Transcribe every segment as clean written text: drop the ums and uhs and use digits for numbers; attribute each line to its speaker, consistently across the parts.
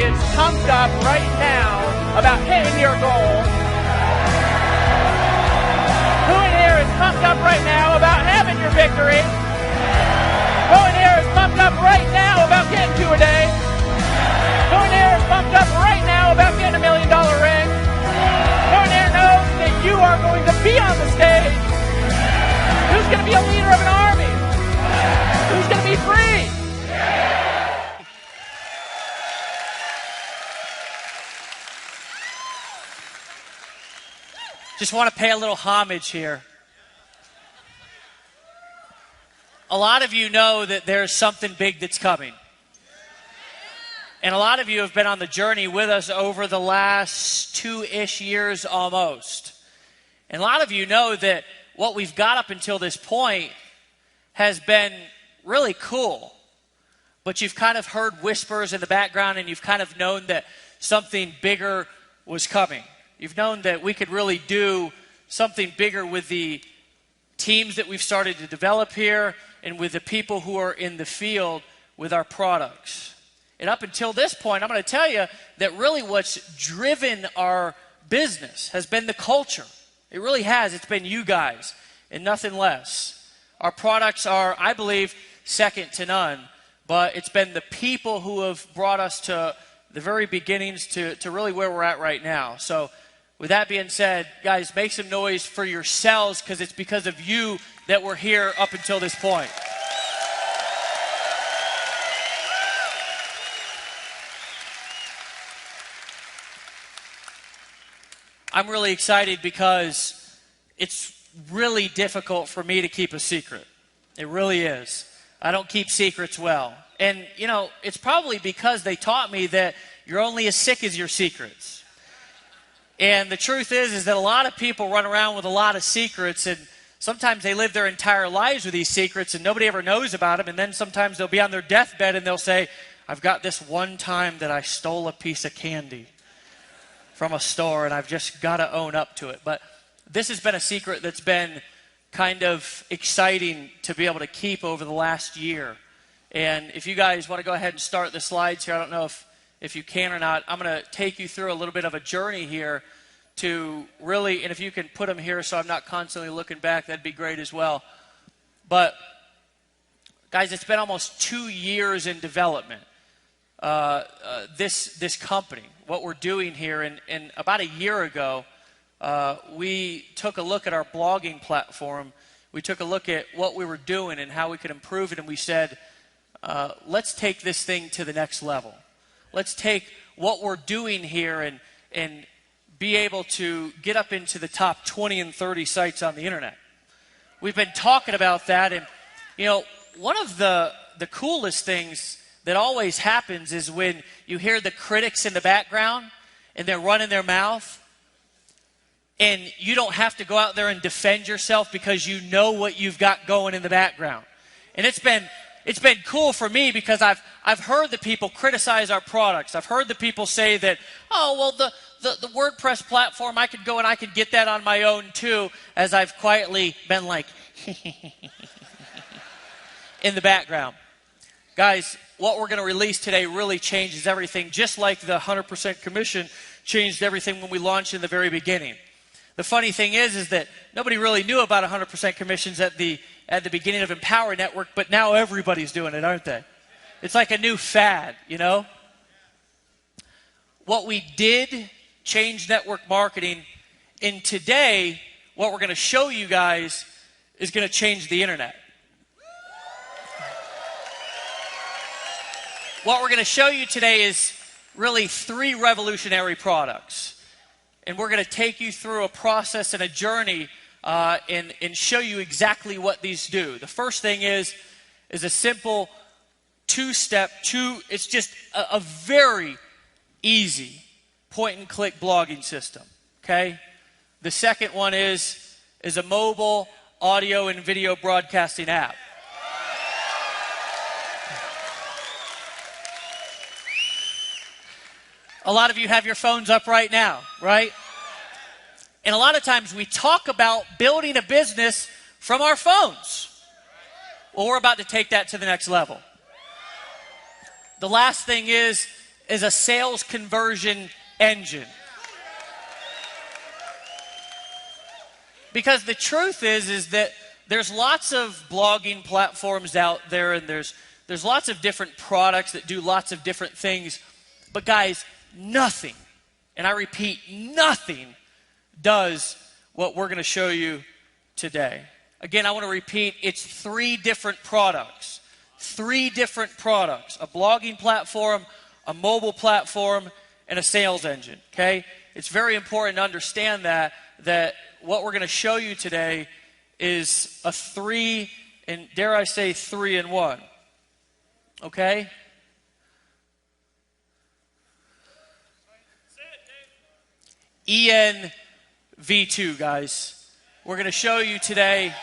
Speaker 1: is pumped up right now about hitting your goal? Who in here is pumped up right now about having your victory? Who in here is pumped up right now about getting to a day? Who in here is pumped up right now about getting $1 million ring? Who in here knows that you are going to be on the stage? Who's going to be a leader of an army? Who's going to be free?
Speaker 2: Just want to pay a little homage here. A lot of you know that there's something big that's coming. And a lot of you have been on the journey with us over the last 2-ish years almost. And a lot of you know that what we've got up until this point has been really cool. But you've kind of heard whispers in the background, and you've kind of known that something bigger was coming. You've known that we could really do something bigger with the teams that we've started to develop here and with the people who are in the field with our products. And up until this point, I'm going to tell you that really what's driven our business has been the culture. It really has. It's been you guys and nothing less. Our products are, I believe, second to none. But it's been the people who have brought us to the very beginnings to really where we're at right now. So with that being said, guys, make some noise for yourselves, because it's because of you that we're here up until this point. I'm really excited because it's really difficult for me to keep a secret. It really is. I don't keep secrets well. And, you know, it's probably because they taught me that you're only as sick as your secrets. And the truth is that a lot of people run around with a lot of secrets, and sometimes they live their entire lives with these secrets and nobody ever knows about them. And then sometimes they'll be on their deathbed and they'll say, I've got this one time that I stole a piece of candy from a store and I've just got to own up to it. But this has been a secret that's been kind of exciting to be able to keep over the last year. And if you guys want to go ahead and start the slides here, I don't know if you can or not. I'm going to take you through a little bit of a journey here to really, and if you can put them here so I'm not constantly looking back, that'd be great as well. But guys, it's been almost 2 years in development. This company, what we're doing here, and about a year ago, we took a look at our blogging platform. We took a look at what we were doing and how we could improve it, and we said, let's take this thing to the next level. Let's take what we're doing here and be able to get up into the top 20 and 30 sites on the internet. We've been talking about that, and you know, one of the coolest things that always happens is when you hear the critics in the background and they're running their mouth, and you don't have to go out there and defend yourself because you know what you've got going in the background. And it's been cool for me because I've heard the people criticize our products. I've heard the people say that, oh, well, the WordPress platform, I could go and I could get that on my own too, as I've quietly been like in the background. Guys, what we're going to release today really changes everything, just like the 100% commission changed everything when we launched in the very beginning. The funny thing is that nobody really knew about 100% commissions at the beginning of Empower Network, but now everybody's doing it, aren't they? It's like a new fad, you know? What we did change network marketing, and today, what we're going to show you guys is going to change the internet. What we're going to show you today is really 3 revolutionary products. And we're going to take you through a process and a journey and show you exactly what these do. The first thing is a simple it's just a very easy point-and-click blogging system, okay? The second one is a mobile audio and video broadcasting app. A lot of you have your phones up right now, right? And a lot of times we talk about building a business from our phones. Well, we're about to take that to the next level. The last thing is is a sales conversion engine. Because the truth is that there's lots of blogging platforms out there, and there's lots of different products that do lots of different things. But guys, nothing, and I repeat, nothing does what we're going to show you today. Again, I want to repeat, it's 3 different products. 3 different products. A blogging platform, a mobile platform, and a sales engine, okay? It's very important to understand that what we're going to show you today is a 3, and dare I say 3-in-1, okay? ENV2, guys. We're going to show you today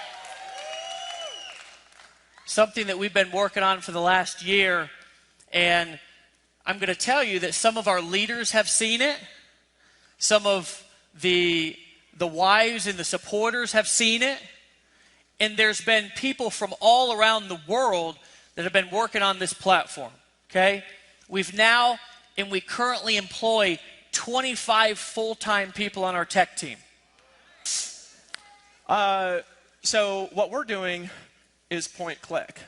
Speaker 2: something that we've been working on for the last year, and I'm going to tell you that some of our leaders have seen it. Some of the wives and the supporters have seen it. And there's been people from all around the world that have been working on this platform, okay? We currently employ 25 full-time people on our tech team.
Speaker 3: So what we're doing is point-click,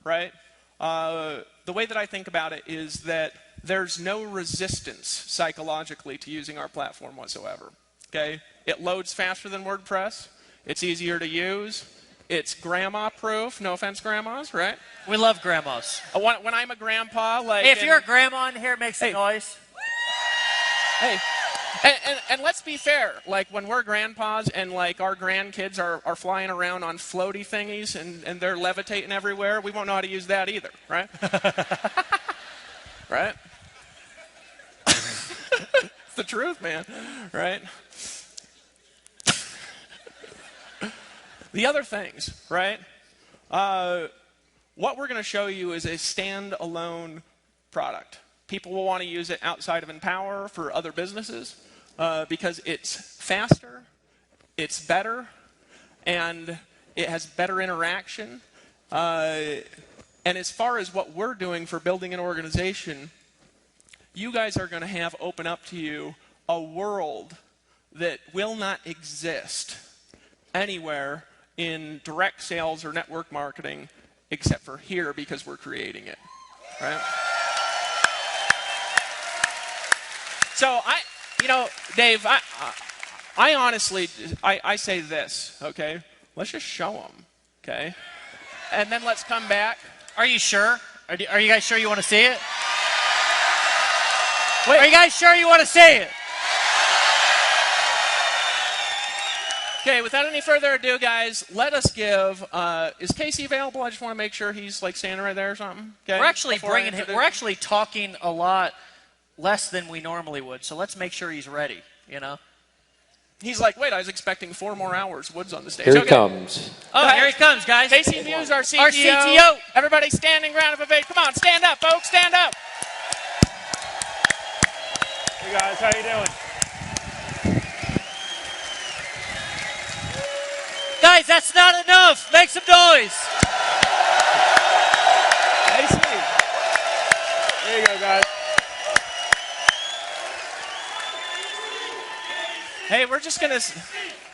Speaker 3: right? The way that I think about it is that there's no resistance psychologically to using our platform whatsoever, okay? It loads faster than WordPress. It's easier to use. It's grandma-proof. No offense, grandmas, right?
Speaker 2: We love grandmas.
Speaker 3: When I'm a grandpa, like...
Speaker 2: Hey, if you're a grandma in here, make some noise.
Speaker 3: Hey, and let's be fair. Like, when we're grandpas and, like, our grandkids are flying around on floaty thingies and they're levitating everywhere, we won't know how to use that either, right? Right? It's the truth, man, right? The other things, right? What we're going to show you is a standalone product. People will want to use it outside of Empower for other businesses because it's faster, it's better, and it has better interaction. And as far as what we're doing for building an organization, you guys are going to have open up to you a world that will not exist anywhere in direct sales or network marketing except for here because we're creating it, right? So Dave, I honestly, I say this, okay? Let's just show them, okay? And then let's come back.
Speaker 2: Are you sure? Are you guys sure you want to see it? Wait, are you guys sure you want to see it?
Speaker 3: Okay, without any further ado, guys, let us give. Is Casey available? I just want to make sure he's like standing right there or something. Okay,
Speaker 2: we're actually bringing him. We're actually talking a lot less than we normally would, so let's make sure he's ready. You know.
Speaker 3: He's like, wait, I was expecting 4 more hours. Woods on the stage.
Speaker 4: Here he comes.
Speaker 2: Oh, here he comes, guys.
Speaker 3: Casey Muse, our CTO.
Speaker 2: Our CTO.
Speaker 3: Everybody standing round of ovation. Come on, stand up, folks, stand up.
Speaker 5: Hey guys, how you doing?
Speaker 2: Guys, that's not enough. Make some noise.
Speaker 5: Casey. There you go, guys.
Speaker 3: Hey, we're just gonna.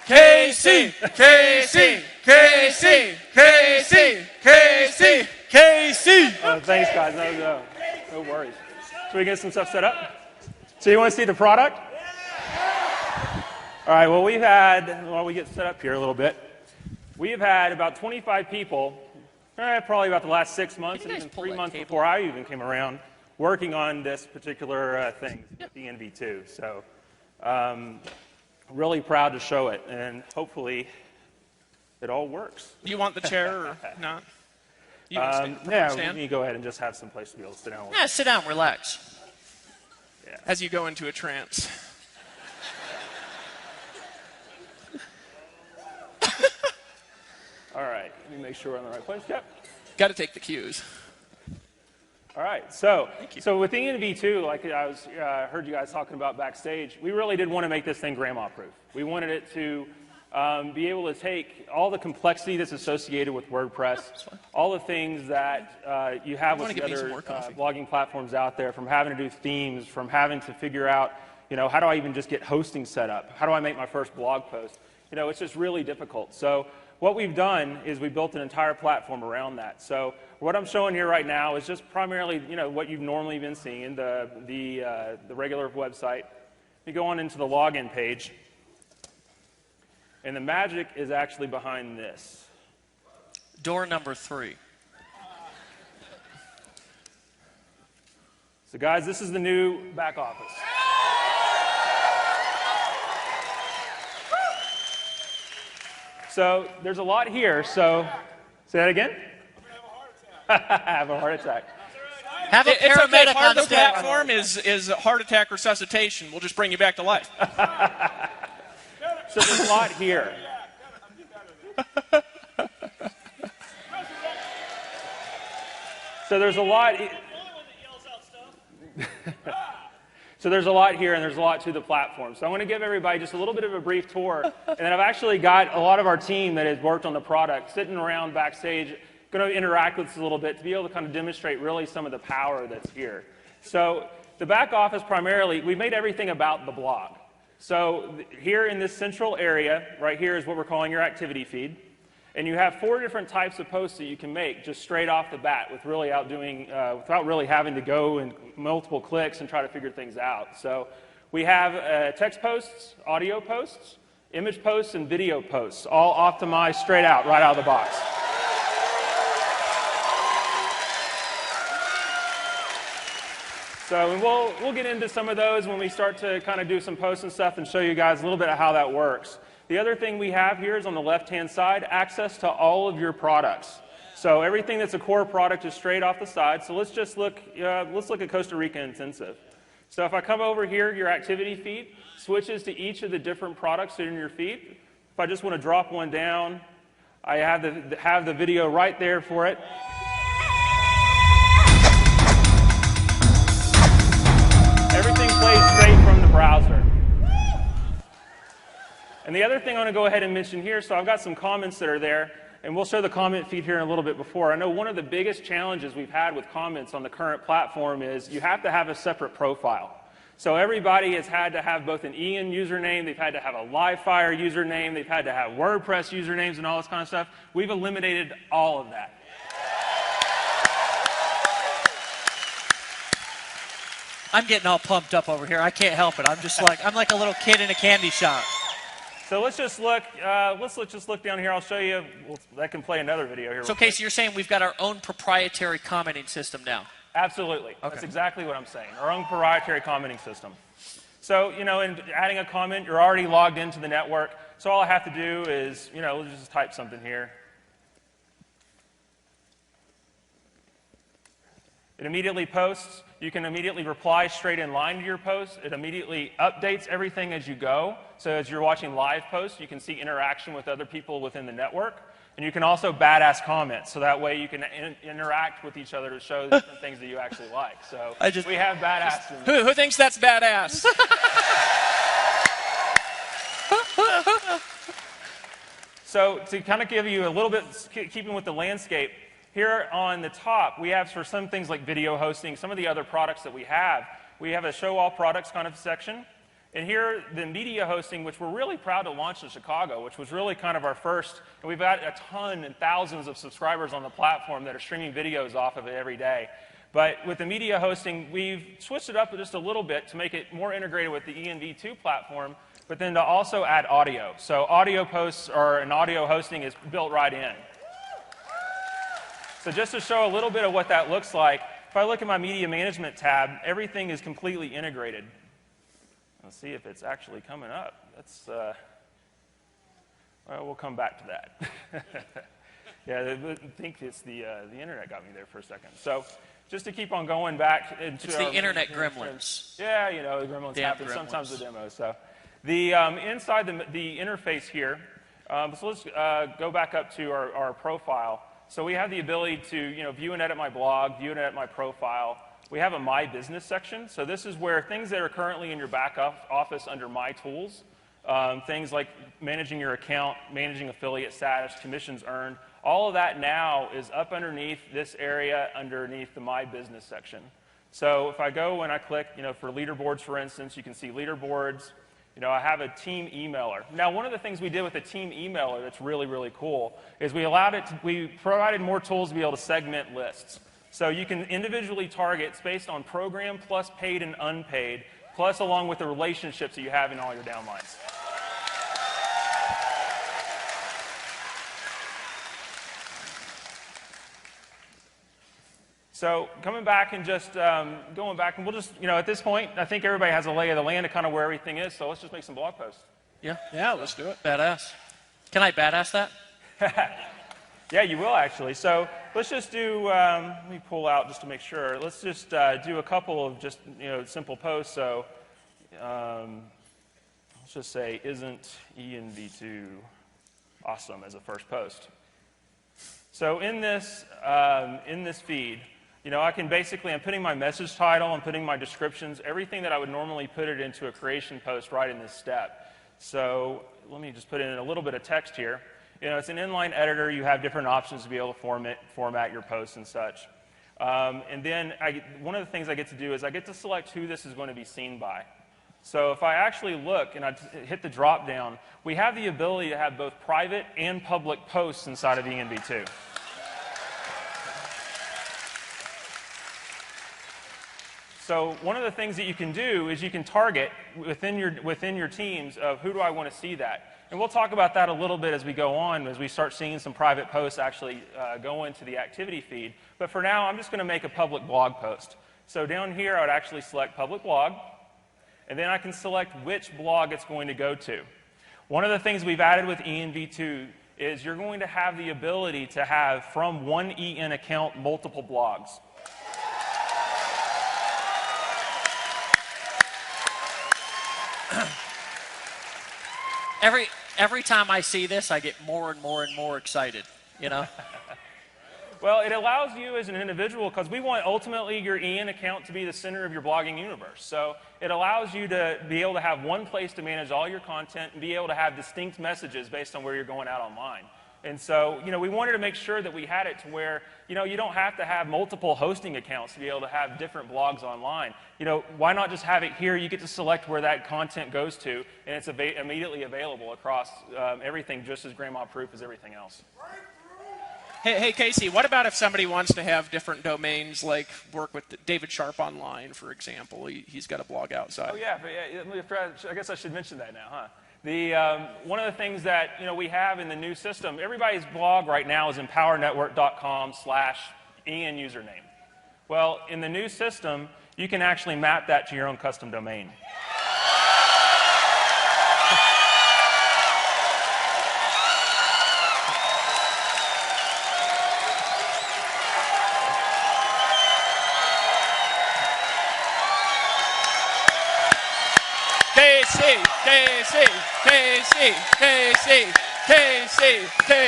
Speaker 3: Casey, Casey, Casey, Casey, Casey, Casey.
Speaker 5: Oh, thanks, guys. No worries. So we get some stuff set up. So you want to see the product? All right. Well, while we get set up here a little bit, we've had about 25 people, probably about the last 6 months, and even 3 months before I even came around, working on this particular thing, the NV2. So. Really proud to show it, and hopefully it all works.
Speaker 3: Do you want the chair or not? You
Speaker 5: stand? You go ahead and just have some place to be able to sit down.
Speaker 2: Yeah, sit down, relax.
Speaker 3: Yeah. As you go into a trance.
Speaker 5: All right, let me make sure we're in the right place. Yep.
Speaker 3: Got to take the cues.
Speaker 5: All right, so with the NV2, like I heard you guys talking about backstage, we really did want to make this thing grandma-proof. We wanted it to be able to take all the complexity that's associated with WordPress, all the things that you have with the other blogging platforms out there, from having to do themes, from having to figure out, how do I even just get hosting set up? How do I make my first blog post? It's just really difficult. So what we've done is we built an entire platform around that. So what I'm showing here right now is just primarily, what you've normally been seeing, the regular website. You go on into the login page, and the magic is actually behind this.
Speaker 2: Door number 3.
Speaker 5: So guys, this is the new back office. So there's a lot here. So say that again. Have a heart attack.
Speaker 2: Have a paramedic
Speaker 3: Part
Speaker 2: on
Speaker 3: of the
Speaker 2: staff.
Speaker 3: platform is heart attack resuscitation. We'll just bring you back to life.
Speaker 5: So there's a lot here. So there's a lot. So there's a lot here, and there's a lot to the platform. So I want to give everybody just a little bit of a brief tour, and then I've actually got a lot of our team that has worked on the product sitting around backstage, going to interact with us a little bit to be able to kind of demonstrate really some of the power that's here. So the back office primarily, we made everything about the blog. So here in this central area, right here is what we're calling your activity feed. And you have 4 different types of posts that you can make just straight off the bat without really having to go and multiple clicks and try to figure things out. So we have text posts, audio posts, image posts, and video posts, all optimized straight out, right out of the box. So we'll get into some of those when we start to kind of do some posts and stuff and show you guys a little bit of how that works. The other thing we have here is on the left-hand side, access to all of your products. So everything that's a core product is straight off the side. So let's just look at Costa Rica Intensive. So if I come over here, your activity feed switches to each of the different products that are in your feed. If I just want to drop one down, I have the video right there for it. Everything plays straight from the browser. And the other thing I want to go ahead and mention here, so I've got some comments that are there, and we'll show the comment feed here in a little bit before. I know one of the biggest challenges we've had with comments on the current platform is you have to have a separate profile. So everybody has had to have both an Ian username, they've had to have a Livefire username, they've had to have WordPress usernames and all this kind of stuff. We've eliminated all of that.
Speaker 2: I'm getting all pumped up over here. I can't help it. I'm like a little kid in a candy shop.
Speaker 5: So let's just look down here. I'll show you. I can play another video here.
Speaker 2: So, Casey, you're saying we've got our own proprietary commenting system now?
Speaker 5: Absolutely. Okay. That's exactly what I'm saying. Our own proprietary commenting system. So, in adding a comment, you're already logged into the network. So all I have to do is, let's just type something here. It immediately posts. You can immediately reply straight in line to your post. It immediately updates everything as you go. So as you're watching live posts, you can see interaction with other people within the network. And you can also badass comment, so that way you can interact with each other to show different things that you actually like. So we have badass.
Speaker 3: Who thinks that's badass?
Speaker 5: So to kind of give you a little bit, keeping with the landscape, here on the top, we have for some things like video hosting, some of the other products that we have a show all products kind of section. And here, the media hosting, which we're really proud to launch in Chicago, which was really kind of our first, and we've got a ton and thousands of subscribers on the platform that are streaming videos off of it every day. But with the media hosting, we've switched it up just a little bit to make it more integrated with the ENV2 platform, but then to also add audio. So audio posts and audio hosting is built right in. So just to show a little bit of what that looks like, if I look at my media management tab, everything is completely integrated. Let's see if it's actually coming up. That's, well, we'll come back to that. Yeah, I think it's the internet got me there for a second. So just to keep on going back into
Speaker 2: it's the internet gremlins.
Speaker 5: Yeah, the gremlins happen sometimes with demos. So the inside the interface here. So let's go back up to our profile. So we have the ability to view and edit my blog, view and edit my profile. We have a My Business section. So this is where things that are currently in your back office under My Tools, things like managing your account, managing affiliate status, commissions earned. All of that now is up underneath this area underneath the My Business section. So if I go and I click, for leaderboards, for instance, you can see leaderboards. I have a team emailer. Now, one of the things we did with the team emailer that's really, really cool is we provided more tools to be able to segment lists. So you can individually target based on program plus paid and unpaid, plus along with the relationships that you have in all your downlines. So coming back and just going back, and we'll just, at this point, I think everybody has a lay of the land of kind of where everything is, so let's just make some blog posts.
Speaker 2: Yeah,
Speaker 3: let's do it.
Speaker 2: Badass. Can I badass that?
Speaker 5: Yeah, you will actually. So let's just do, let me pull out just to make sure. Let's just do a couple of just, simple posts. So let's just say, isn't ENV2 awesome as a first post? So in this feed, I can basically, I'm putting my message title, I'm putting my descriptions, everything that I would normally put it into a creation post right in this step. So let me just put in a little bit of text here. It's an inline editor. You have different options to be able to format your posts and such. And then one of the things I get to do is I get to select who this is going to be seen by. So if I actually look and I hit the drop down, we have the ability to have both private and public posts inside of ENV2. So one of the things that you can do is you can target within your teams of who do I want to see that. And we'll talk about that a little bit as we go on, as we start seeing some private posts actually go into the activity feed. But for now, I'm just going to make a public blog post. So down here, I would actually select public blog, and then I can select which blog it's going to go to. One of the things we've added with ENV2 is you're going to have the ability to have, from one EN account, multiple blogs.
Speaker 2: Every time I see this, I get more and more and more excited,
Speaker 5: Well, it allows you as an individual, because we want ultimately your EN account to be the center of your blogging universe. So it allows you to be able to have one place to manage all your content and be able to have distinct messages based on where you're going out online. And so, we wanted to make sure that we had it to where, you don't have to have multiple hosting accounts to be able to have different blogs online. Why not just have it here? You get to select where that content goes to, and it's immediately available across everything, just as grandma-proof as everything else.
Speaker 3: Hey, Casey, what about if somebody wants to have different domains, like work with David Sharp Online, for example? He's got a blog outside.
Speaker 5: Oh, yeah. I guess I should mention that now, huh? One of the things that we have in the new system, everybody's blog right now is empowernetwork.com/EN username. Well, in the new system, you can actually map that to your own custom domain.
Speaker 3: Casey.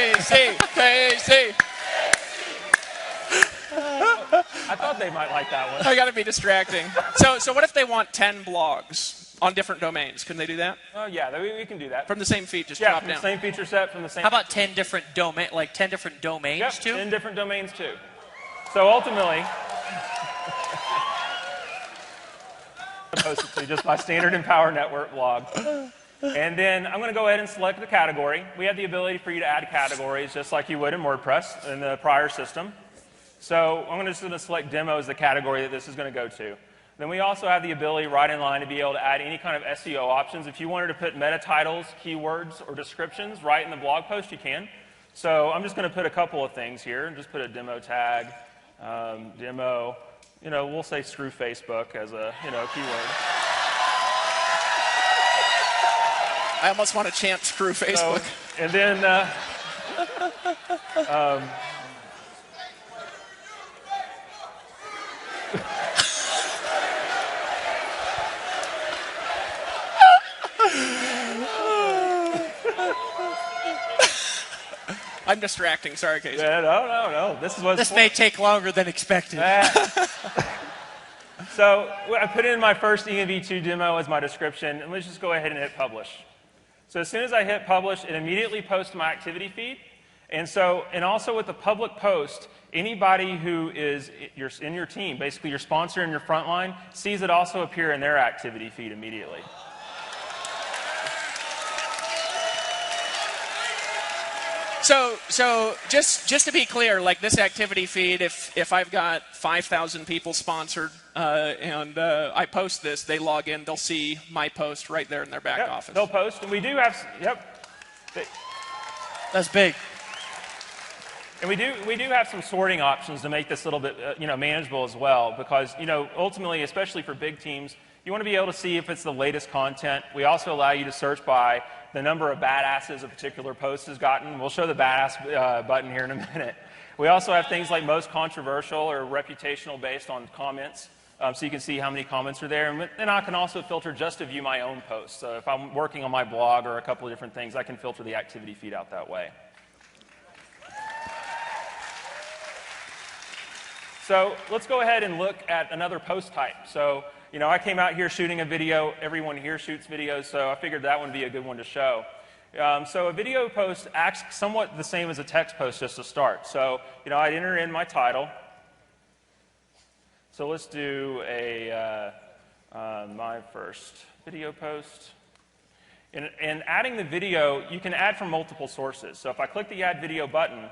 Speaker 5: I thought they might like that one.
Speaker 3: I got to be distracting. So what if they want 10 blogs on different domains? Can they do that?
Speaker 5: Oh, yeah, we can do that.
Speaker 3: From the same feed, just drop
Speaker 5: from
Speaker 3: down.
Speaker 5: the same feature set, from the same...
Speaker 2: How about 10 different domains
Speaker 5: Yep,
Speaker 2: too?
Speaker 5: 10 different domains, too. So ultimately... post it to just my standard Empower Network blog. And then I'm going to go ahead and select the category. We have the ability for you to add categories just like you would in WordPress in the prior system. So I'm just going to select demo as the category that this is going to go to. Then we also have the ability right in line to be able to add any kind of SEO options. If you wanted to put meta titles, keywords, or descriptions right in the blog post, you can. So I'm just going to put a couple of things here and just put a demo tag, demo. We'll say screw Facebook as a, keyword.
Speaker 3: I almost want to chant screw Facebook.
Speaker 5: So, and then,
Speaker 3: I'm distracting. Sorry, Casey.
Speaker 5: Yeah, no.
Speaker 2: This may take longer than expected.
Speaker 5: So I put in my first ENV2 demo as my description, and let's just go ahead and hit publish. So as soon as I hit publish, it immediately posts to my activity feed. And also with the public post, anybody who is in your team, basically your sponsor and your frontline, sees it also appear in their activity feed immediately.
Speaker 3: So just to be clear, like this activity feed, if I've got 5,000 people sponsored and I post this, they log in, they'll see my post right there in their back office.
Speaker 5: They'll post, and we do have,
Speaker 2: That's big.
Speaker 5: And we do have some sorting options to make this a little bit manageable as well, because ultimately, especially for big teams, you want to be able to see if it's the latest content. We also allow you to search by the number of badasses a particular post has gotten. We'll show the badass button here in a minute. We also have things like most controversial or reputational based on comments, so you can see how many comments are there. And then I can also filter just to view my own posts. So if I'm working on my blog or a couple of different things, I can filter the activity feed out that way. So let's go ahead and look at another post type. So, I came out here shooting a video. Everyone here shoots videos, so I figured that would be a good one to show. So a video post acts somewhat the same as a text post just to start. So, I'd enter in my title. So let's do my first video post. And adding the video, you can add from multiple sources. So if I click the Add Video button,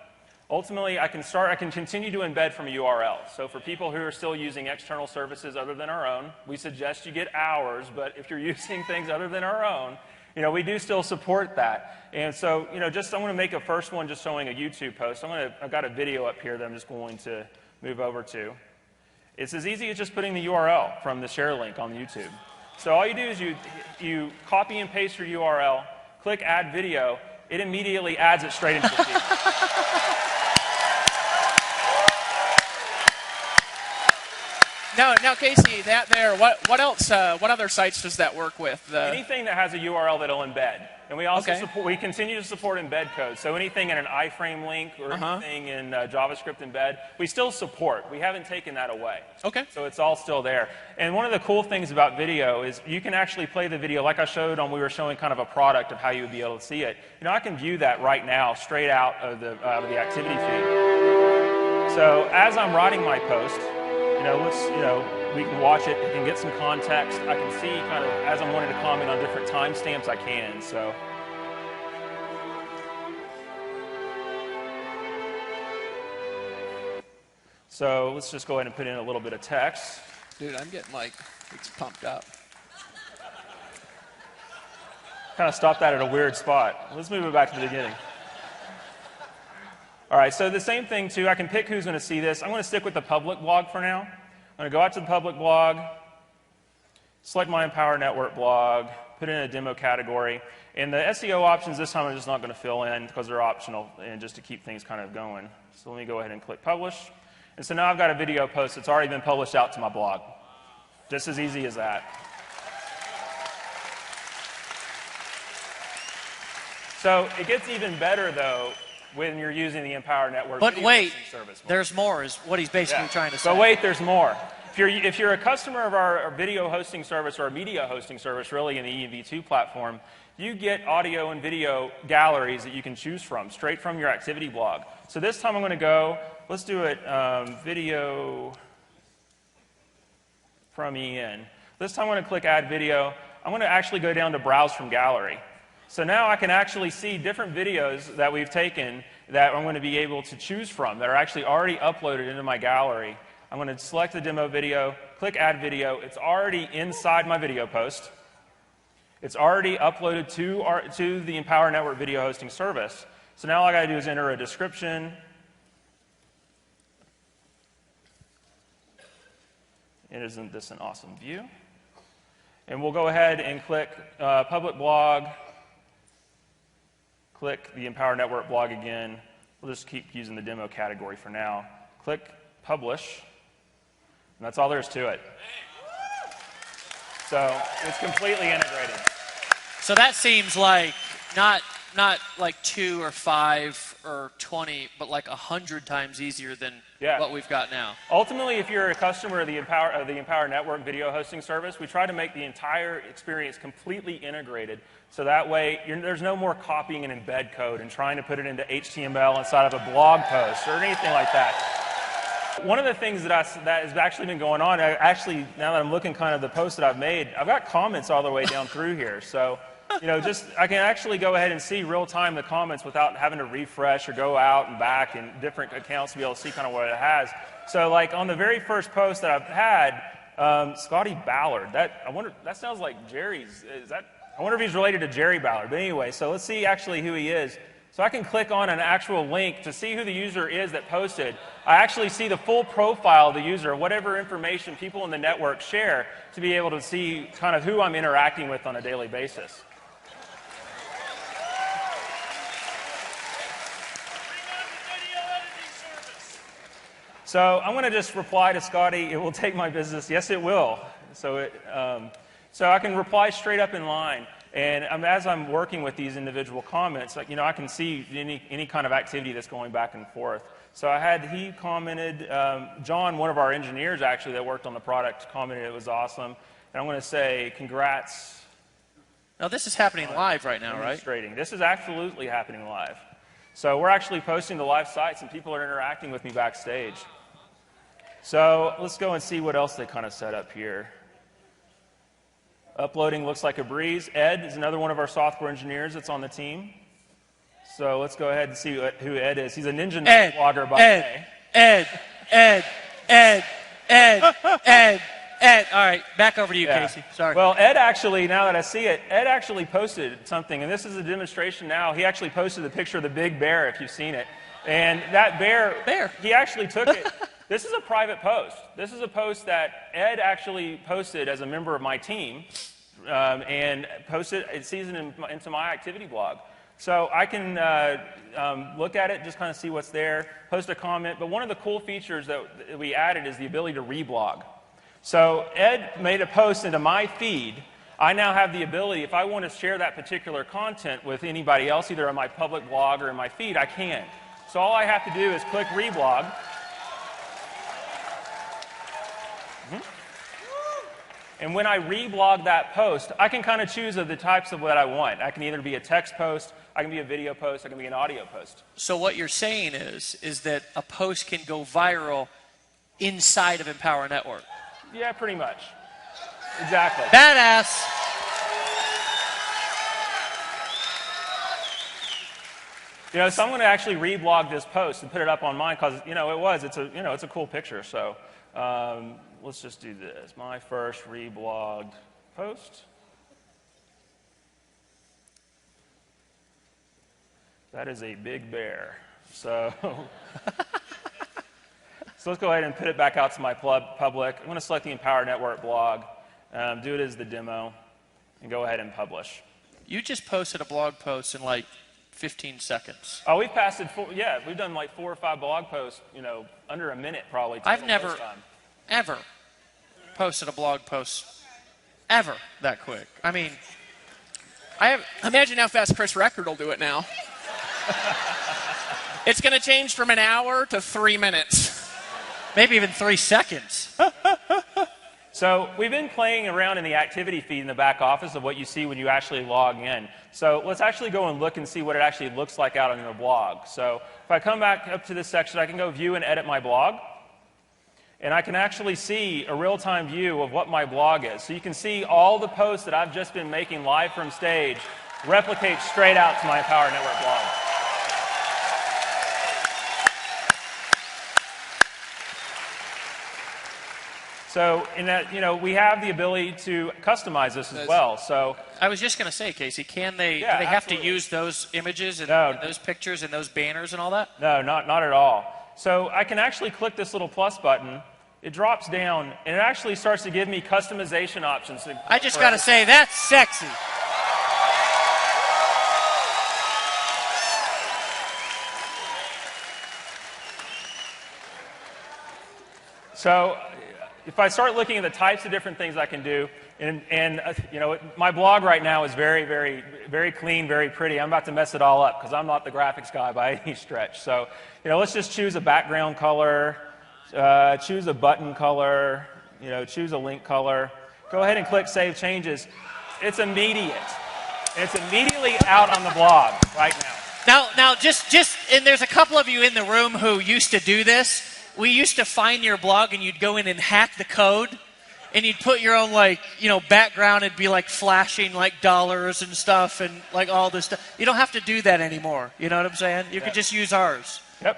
Speaker 5: ultimately, I can continue to embed from a URL. So for people who are still using external services other than our own, we suggest you get ours, but if you're using things other than our own, we do still support that. And so, I'm going to make a first one just showing a YouTube post. I've got a video up here that I'm just going to move over to. It's as easy as just putting the URL from the share link on YouTube. So all you do is you copy and paste your URL, click Add Video, it immediately adds it straight into the feed.
Speaker 3: Now, Casey, that there. What else? What other sites does that work with?
Speaker 5: Anything that has a URL that'll embed, and we also we continue to support embed code. So anything in an iframe link or anything in JavaScript embed, we still support. We haven't taken that away.
Speaker 3: Okay.
Speaker 5: So it's all still there. And one of the cool things about video is you can actually play the video, like I showed on. We were showing kind of a product of how you would be able to see it. I can view that right now straight out of the activity feed. So as I'm writing my post. We can watch it, we can get some context. I can see kind of, as I'm wanting to comment on different timestamps, I can, So let's just go ahead and put in a little bit of text.
Speaker 3: Dude, I'm getting it's pumped up.
Speaker 5: Kind of stopped that at a weird spot. Let's move it back to the beginning. All right, so the same thing too, I can pick who's going to see this. I'm going to stick with the public blog for now. I'm going to go out to the public blog, select my Empower Network blog, put in a demo category. And the SEO options this time I'm just not going to fill in because they're optional and just to keep things kind of going. So let me go ahead and click publish. And so now I've got a video post that's already been published out to my blog. Just as easy as that. So it gets even better though when you're using the Empower Network
Speaker 2: but
Speaker 5: video
Speaker 2: wait,
Speaker 5: hosting service.
Speaker 2: There's more is what he's basically trying to say.
Speaker 5: But wait, there's more. If you're a customer of our video hosting service or our media hosting service, really in the EV2 platform, you get audio and video galleries that you can choose from, straight from your activity blog. So this time I'm going to go, let's do it video from EN. This time I'm going to click Add Video. I'm going to actually go down to Browse from Gallery. So now I can actually see different videos that we've taken that I'm going to be able to choose from that are actually already uploaded into my gallery. I'm going to select the demo video, click Add Video. It's already inside my video post. It's already uploaded to the Empower Network video hosting service. So now all I got to do is enter a description. Isn't this an awesome view? And we'll go ahead and click Public Blog. Click the Empower Network blog again. We'll just keep using the demo category for now. Click Publish. And that's all there is to it. So it's completely integrated.
Speaker 2: So that seems like not like 2 or 5 or 20, but like 100 times easier than what we've got now.
Speaker 5: Ultimately, if you're a customer of the Empower Network video hosting service, we try to make the entire experience completely integrated. So that way, there's no more copying and embed code and trying to put it into HTML inside of a blog post or anything like that. One of the things that has actually been going on, now that I'm looking kind of the posts that I've made, I've got comments all the way down through here. So, I can actually go ahead and see real time the comments without having to refresh or go out and back in different accounts to be able to see kind of what it has. So, like on the very first post that I've had, Scotty Ballard. That sounds like Jerry's. I wonder if he's related to Jerry Ballard. But anyway, so let's see actually who he is. So I can click on an actual link to see who the user is that posted. I actually see the full profile of the user, whatever information people in the network share, to be able to see kind of who I'm interacting with on a daily basis. So I'm going to just reply to Scotty, it will take my business. Yes, it will. So I can reply straight up in line. And as I'm working with these individual comments, I can see any kind of activity that's going back and forth. So he commented, John, one of our engineers actually that worked on the product, commented it was awesome. And I'm going to say congrats.
Speaker 2: Now this is happening live right now, right?
Speaker 5: This is absolutely happening live. So we're actually posting to live sites and people are interacting with me backstage. So let's go and see what else they kind of set up here. Uploading looks like a breeze. Ed is another one of our software engineers that's on the team. So let's go ahead and see who Ed is. He's a Ninja blogger by the way.
Speaker 2: Ed. All right, back over to you, Casey. Sorry.
Speaker 5: Well, Ed actually, now that I see it, Ed actually posted something, and this is a demonstration now. He actually posted a picture of the big bear, if you've seen it. And that bear. He actually took it. This is a private post. This is a post that Ed actually posted as a member of my team and posted, it sees it into my activity blog. So I can look at it, just kind of see what's there, post a comment. But one of the cool features that we added is the ability to reblog. So Ed made a post into my feed. I now have the ability, if I want to share that particular content with anybody else, either on my public blog or in my feed, I can. So all I have to do is click reblog. And when I reblog that post, I can kind of choose the types of what I want. I can either be a text post, I can be a video post, I can be an audio post.
Speaker 2: So what you're saying is that a post can go viral inside of Empower Network.
Speaker 5: Yeah, pretty much. Exactly.
Speaker 2: Badass.
Speaker 5: So I'm going to actually reblog this post and put it up on mine because it's a cool picture. So let's just do this. My first reblogged post. That is a big bear. So let's go ahead and put it back out to my public. I'm going to select the Empower Network blog, do it as the demo, and go ahead and publish.
Speaker 2: You just posted a blog post in like 15 seconds.
Speaker 5: Oh, we've we've done like 4 or 5 blog posts, under a minute probably.
Speaker 2: I've never, ever posted a blog post ever that quick. I mean,
Speaker 3: imagine how fast Chris Record will do it now. It's going to change from an hour to 3 minutes.
Speaker 2: Maybe even 3 seconds.
Speaker 5: So we've been playing around in the activity feed in the back office of what you see when you actually log in. So let's actually go and look and see what it actually looks like out on your blog. So if I come back up to this section, I can go view and edit my blog. And I can actually see a real-time view of what my blog is. So you can see all the posts that I've just been making live from stage replicate straight out to my Empower Network blog. So in that, we have the ability to customize this as well. So
Speaker 2: I was just going to say, Casey, do they have to use those images and those pictures and those banners and all that?
Speaker 5: No, not at all. So I can actually click this little plus button. It drops down, and it actually starts to give me customization options.
Speaker 2: I just got to say, that's sexy.
Speaker 5: So if I start looking at the types of different things I can do, and you know, my blog right now is very, very, very clean, very pretty. I'm about to mess it all up because I'm not the graphics guy by any stretch. So, you know, let's just choose a background color, choose a button color, you know, choose a link color. Go ahead and click Save Changes. It's immediate. It's immediately out on the blog right now.
Speaker 2: Now, just, and there's a couple of you in the room who used to do this. We used to find your blog, and you'd go in and hack the code, and you'd put your own, like, you know, background. It'd be like flashing like dollars and stuff, and like all this stuff. You don't have to do that anymore. You know what I'm saying? You could just use ours.
Speaker 5: Yep.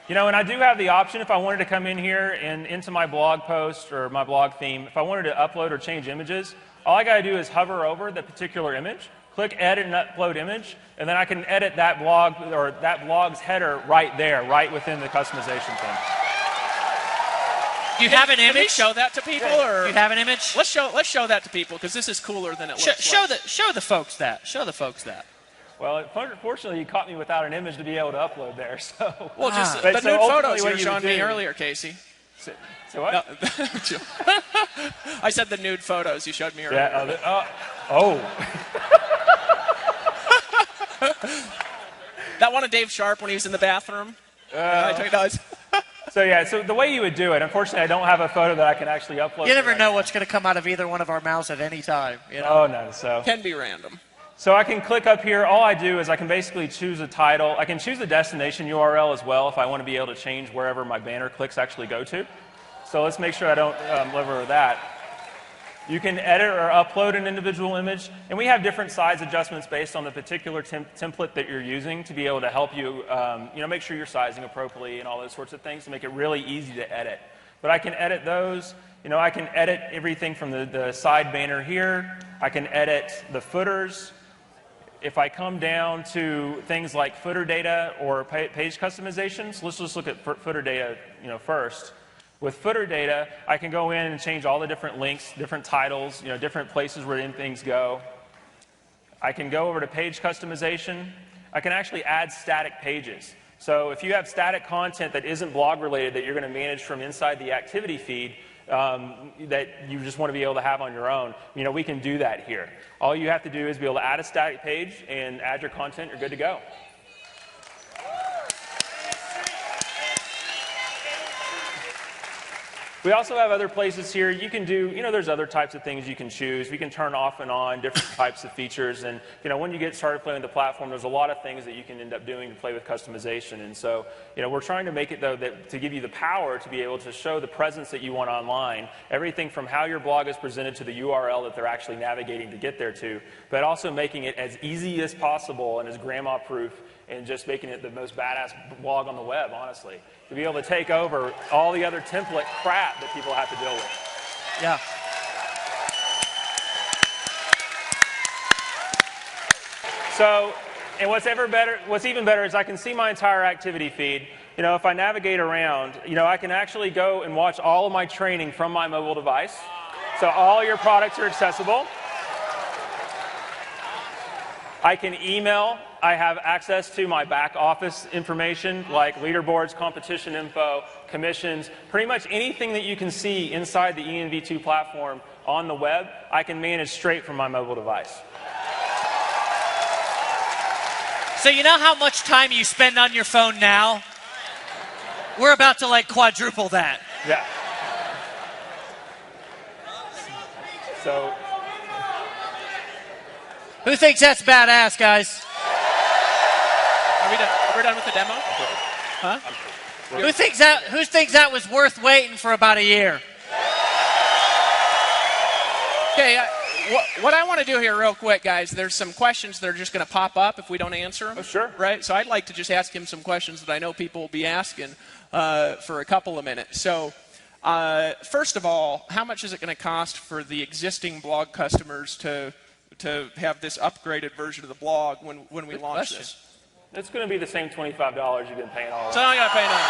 Speaker 5: You know, and I do have the option if I wanted to come in here and into my blog post or my blog theme. If I wanted to upload or change images, all I got to do is hover over the particular image, click Edit and Upload Image, and then I can edit that blog or that blog's header right there, right within the customization thing.
Speaker 2: Do you have an image?
Speaker 3: Can we show that to people, or
Speaker 2: Do you have an image?
Speaker 3: let's show that to people because this is cooler than it looks.
Speaker 2: Show the folks that. Show the folks that.
Speaker 5: Well, unfortunately, you caught me without an image to be able to upload there. So,
Speaker 3: Well, just
Speaker 5: But
Speaker 3: the
Speaker 5: so
Speaker 3: nude
Speaker 5: ultimately
Speaker 3: photos you
Speaker 5: what
Speaker 3: were
Speaker 5: you
Speaker 3: showing
Speaker 5: would
Speaker 3: me
Speaker 5: do-
Speaker 3: earlier, Casey.
Speaker 5: So what?
Speaker 3: No. I said the nude photos you showed me earlier.
Speaker 5: Yeah.
Speaker 3: That one of Dave Sharp when he was in the bathroom. I took those.
Speaker 5: So the way you would do it, unfortunately, I don't have a photo that I can actually upload.
Speaker 2: You never know what's going to come out of either one of our mouths at any time. You know?
Speaker 5: Oh no. So
Speaker 3: Can be random.
Speaker 5: I can click up here. All I do is I can basically choose a title. I can choose the destination URL as well if I want to be able to change wherever my banner clicks actually go to. So let's make sure I don't live over that. You can edit or upload an individual image, and we have different size adjustments based on the particular template that you're using to be able to help you, make sure you're sizing appropriately and all those sorts of things to make it really easy to edit. But I can edit those. You know, I can edit everything from the side banner here. I can edit the footers. If I come down to things like footer data or page customizations, let's just look at footer data, first. With footer data, I can go in and change all the different links, different titles, different places where things go. I can go over to page customization. I can actually add static pages. So if you have static content that isn't blog related that you're going to manage from inside the activity feed, that you just want to be able to have on your own, we can do that here. All you have to do is be able to add a static page and add your content. You're good to go. We also have other places here. You can do, there's other types of things you can choose. We can turn off and on different types of features. And, when you get started playing with the platform, there's a lot of things that you can end up doing to play with customization. And so, we're trying to make it, though, to give you the power to be able to show the presence that you want online. Everything from how your blog is presented to the URL that they're actually navigating to get there to, but also making it as easy as possible and as grandma-proof and just making it the most badass blog on the web, honestly. To be able to take over all the other template crap that people have to deal with.
Speaker 2: Yeah.
Speaker 5: So, and what's even better is I can see my entire activity feed. If I navigate around, I can actually go and watch all of my training from my mobile device. So all your products are accessible. I can email. I have access to my back office information like leaderboards, competition info, commissions, pretty much anything that you can see inside the ENV2 platform on the web, I can manage straight from my mobile device.
Speaker 2: So you know how much time you spend on your phone now? We're about to quadruple that.
Speaker 5: Yeah. So,
Speaker 2: who thinks that's badass, guys?
Speaker 3: Are we done with the demo? Huh?
Speaker 2: Who thinks that was worth waiting for about a year?
Speaker 3: Okay, what I want to do here real quick, guys, there's some questions that are just going to pop up if we don't answer them.
Speaker 5: Oh, sure.
Speaker 3: Right? So I'd like to just ask him some questions that I know people will be asking for a couple of minutes. So first of all, how much is it going to cost for the existing blog customers to have this upgraded version of the blog when we launch this?
Speaker 5: It's going to be the same $25 you've been paying all along.
Speaker 3: So now I got to pay nothing.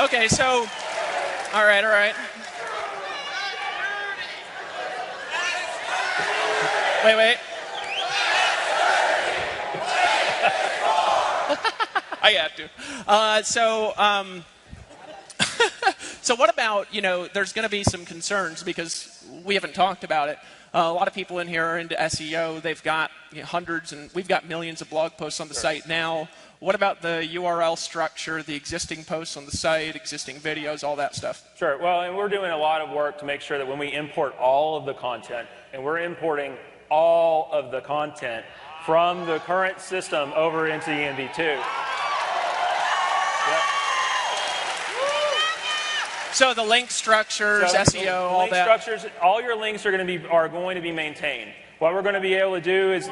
Speaker 3: Okay, so, all right. Wait. I have to. So what about, there's going to be some concerns because we haven't talked about it. A lot of people in here are into SEO. They've got hundreds, and we've got millions of blog posts on the site now. What about the URL structure, the existing posts on the site, existing videos, all that stuff?
Speaker 5: Sure. Well, and we're doing a lot of work to make sure that when we import all of the content, and we're importing all of the content from the current system over into ENV2. Yep.
Speaker 3: So the link structures, SEO, all that.
Speaker 5: Link structures, all your links are going to be maintained. What we're going to be able to do is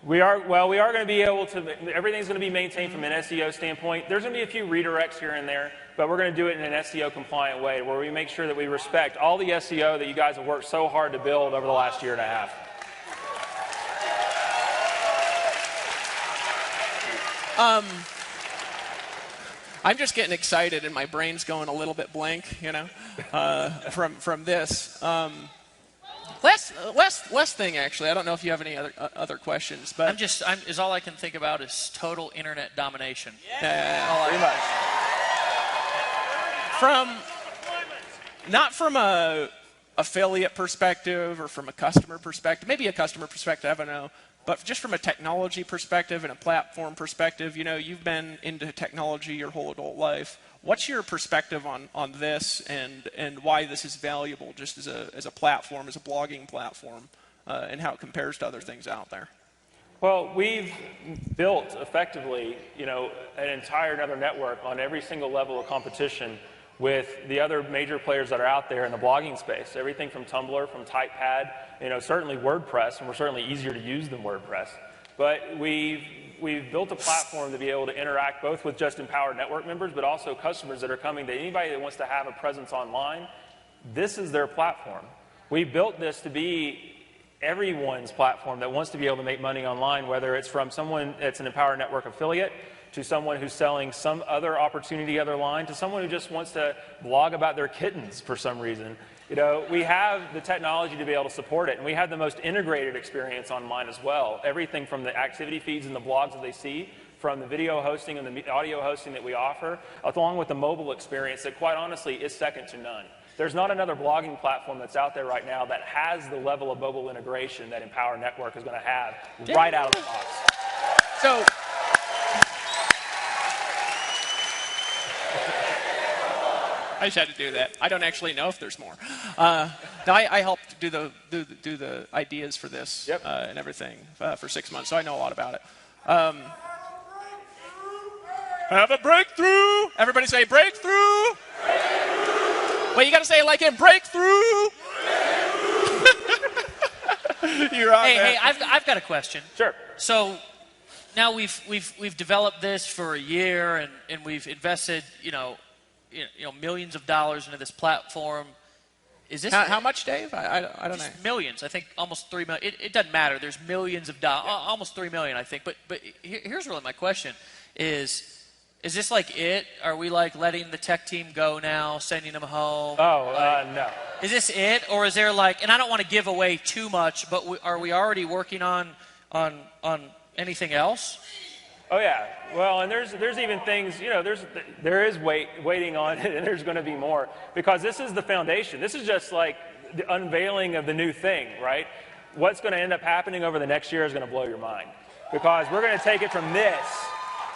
Speaker 5: we are going to be able to, everything's going to be maintained from an SEO standpoint. There's going to be a few redirects here and there, but we're going to do it in an SEO compliant way where we make sure that we respect all the SEO that you guys have worked so hard to build over the last year and a half.
Speaker 3: I'm just getting excited and my brain's going a little bit blank, from this. Last thing, actually. I don't know if you have any other questions, but
Speaker 2: all I can think about is total internet domination.
Speaker 3: Pretty much. Not from a affiliate perspective or from a customer perspective, maybe a customer perspective, I don't know. But just from a technology perspective and a platform perspective, you've been into technology your whole adult life. What's your perspective on this and why this is valuable just as a platform, as a blogging platform, and how it compares to other things out there?
Speaker 5: Well, we've built effectively, an entire another network on every single level of competition with the other major players that are out there in the blogging space. Everything from Tumblr, from Typepad, certainly WordPress, and we're certainly easier to use than WordPress. But we've built a platform to be able to interact both with just Empowered Network members, but also customers that are coming, that anybody that wants to have a presence online, this is their platform. We built this to be everyone's platform that wants to be able to make money online, whether it's from someone that's an Empowered Network affiliate, to someone who's selling some other opportunity, other line, to someone who just wants to blog about their kittens for some reason. We have the technology to be able to support it, and we have the most integrated experience online as well. Everything from the activity feeds and the blogs that they see, from the video hosting and the audio hosting that we offer, along with the mobile experience that quite honestly is second to none. There's not another blogging platform that's out there right now that has the level of mobile integration that Empower Network is going to have right out of the box.
Speaker 3: So, I just had to do that. I don't actually know if there's more. I helped do the ideas for this and everything for 6 months, so I know a lot about it. Have a breakthrough! Everybody say breakthrough! Well, you got to say it like in breakthrough! You're on there.
Speaker 2: Hey, I've got a question.
Speaker 5: Sure.
Speaker 2: So now we've developed this for a year and we've invested millions of dollars into this platform. Is this
Speaker 3: how much, Dave? I don't know.
Speaker 2: Millions. I think almost 3 million. It doesn't matter. There's millions of dollars. Almost 3 million, I think. But here's really my question: Is this like it? Are we like letting the tech team go now, sending them home?
Speaker 5: No.
Speaker 2: Is this it, or is there like? And I don't want to give away too much, but are we already working on anything else?
Speaker 5: Oh yeah. Well, and there's even things, there is waiting on it, and there's going to be more, because this is the foundation. This is just like the unveiling of the new thing, right? What's going to end up happening over the next year is going to blow your mind, because we're going to take it from this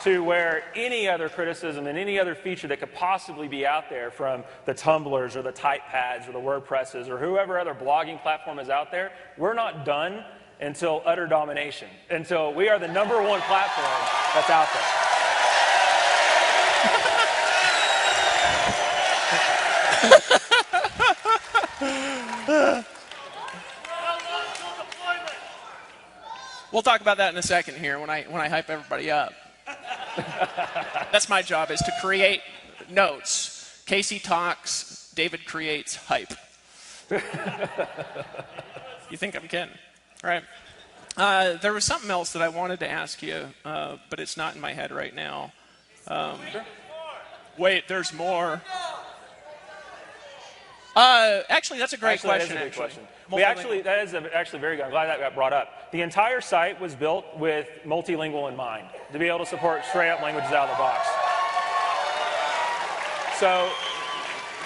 Speaker 5: to where any other criticism and any other feature that could possibly be out there from the Tumblrs or the Typepads or the WordPresses or whoever other blogging platform is out there, we're not done until utter domination, until we are the #1 platform that's out there.
Speaker 3: We'll talk about that in a second here when I hype everybody up. That's my job, is to create notes. Casey talks, David creates hype. You think I'm kidding? Right. There was something else that I wanted to ask you, but it's not in my head right now.
Speaker 5: Sure.
Speaker 3: Wait, there's more. Actually, that's a great question.
Speaker 5: That is a good question. That is actually very good. I'm glad that got brought up. The entire site was built with multilingual in mind, to be able to support straight-up languages out of the box.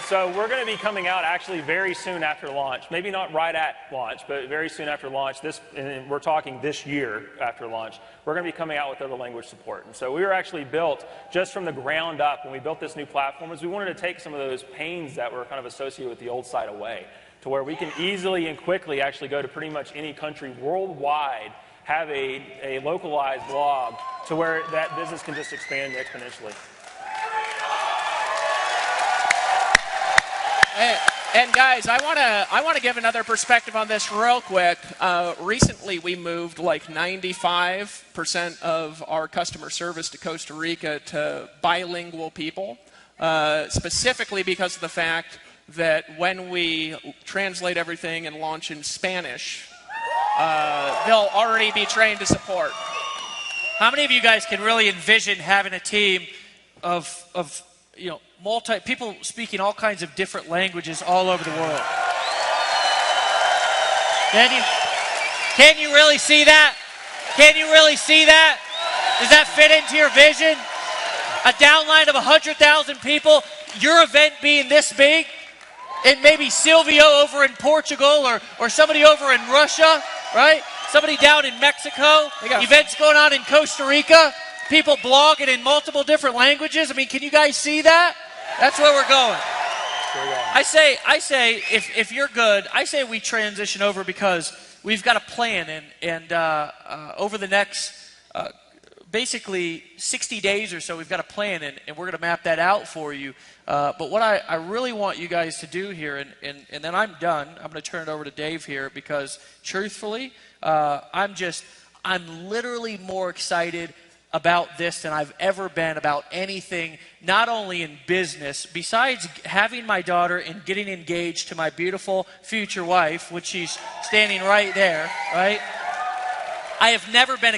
Speaker 5: So we're going to be coming out actually very soon after launch. Maybe not right at launch, but very soon after launch. And we're talking this year after launch. We're going to be coming out with other language support. And so we were actually built just from the ground up when we built this new platform. Is we wanted to take some of those pains that were kind of associated with the old site away, to where we can easily and quickly actually go to pretty much any country worldwide, have a localized blog, to where that business can just expand exponentially.
Speaker 3: And guys, I want to give another perspective on this real quick. Recently, we moved like 95% of our customer service to Costa Rica to bilingual people, specifically because of the fact that when we translate everything and launch in Spanish, they'll already be trained to support.
Speaker 2: How many of you guys can really envision having a team of people speaking all kinds of different languages all over the world? Can you really see that? Can you really see that? Does that fit into your vision? A downline of 100,000 people, your event being this big, and maybe Silvio over in Portugal or somebody over in Russia, right? Somebody down in Mexico, events going on in Costa Rica, people blogging in multiple different languages. I mean, can you guys see that? That's where we're going. I say, if you're good, I say we transition over because we've got a plan, and over the next basically 60 days or so, we've got a plan, and we're going to map that out for you. But what I really want you guys to do here, and then I'm done. I'm going to turn it over to Dave here because, truthfully, I'm literally more excited about this than I've ever been about anything, not only in business, besides having my daughter and getting engaged to my beautiful future wife, which she's standing right there, right? I have never been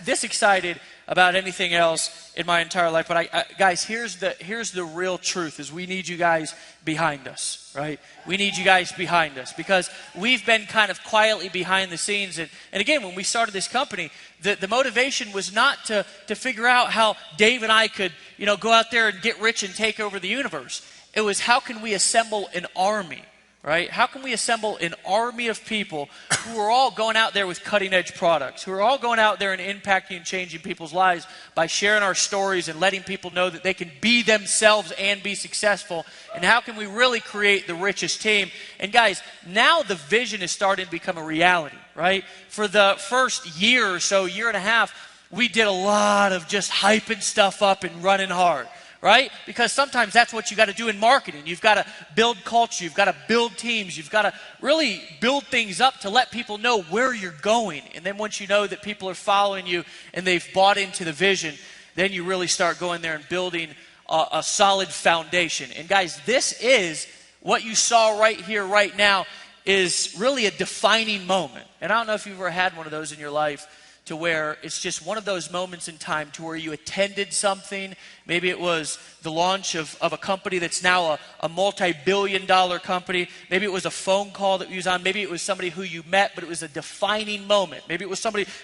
Speaker 2: this excited about anything else in my entire life. But guys, here's the real truth: is we need you guys behind us, right? We need you guys behind us because we've been kind of quietly behind the scenes. And again, when we started this company, the motivation was not to figure out how Dave and I could, go out there and get rich and take over the universe. It was, how can we assemble an army? Right? How can we assemble an army of people who are all going out there with cutting-edge products, who are all going out there and impacting and changing people's lives by sharing our stories and letting people know that they can be themselves and be successful? And how can we really create the richest team? And guys, now the vision is starting to become a reality, right? For the first year or so, year and a half, we did a lot of just hyping stuff up and running hard. Right? Because sometimes that's what you got to do in marketing. You've got to build culture. You've got to build teams. You've got to really build things up to let people know where you're going. And then once you know that people are following you and they've bought into the vision, then you really start going there and building a solid foundation. And guys, this is what you saw right here, right now, is really a defining moment. And I don't know if you've ever had one of those in your life, to where it's just one of those moments in time to where you attended something. Maybe it was the launch of a company that's now a multi-billion-dollar company. Maybe it was a phone call that you was on. Maybe it was somebody who you met, but it was a defining moment. Maybe it was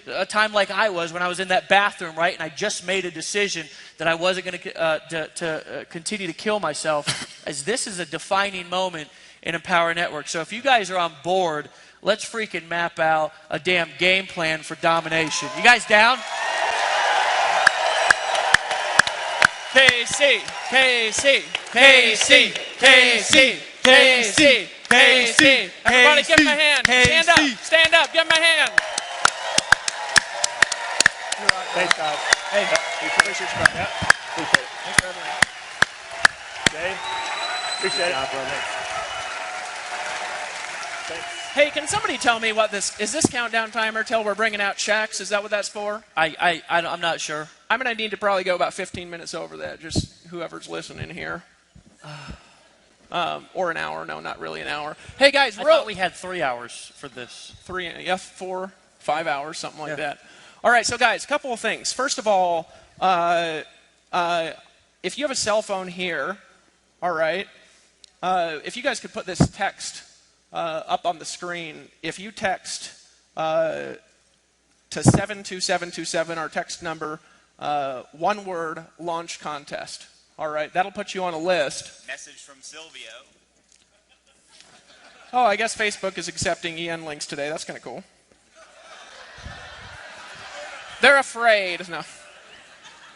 Speaker 2: a time like I was when I was in that bathroom, right? And I just made a decision that I wasn't going to continue to kill myself. As this is a defining moment in Empower Network. So if you guys are on board, let's freaking map out a damn game plan for domination. You guys down? KC, KC, KC, KC, KC, KC. Everybody give him a hand. Stand up, give him a hand.
Speaker 5: Thanks, guys.
Speaker 3: Hey, appreciate you, bro.
Speaker 5: Yeah, appreciate it.
Speaker 3: Thanks for everything.
Speaker 5: Dave, appreciate it. Thanks.
Speaker 3: Hey, can somebody tell me what is this countdown timer till we're bringing out checks? Is that what that's for?
Speaker 2: I'm not sure.
Speaker 3: I'm going to need to probably go about 15 minutes over that, just whoever's listening here. Or an hour. No, not really an hour. Hey, guys.
Speaker 2: I thought we had 3 hours for this.
Speaker 3: 4, 5 hours, something like that. All right, so guys, a couple of things. First of all, if you have a cell phone here, all right, if you guys could put this text up on the screen, if you text to 72727, our text number, one word, launch contest. All right, that'll put you on a list.
Speaker 4: Message from Silvio.
Speaker 3: Oh, I guess Facebook is accepting EN links today. That's kind of cool. They're afraid. No.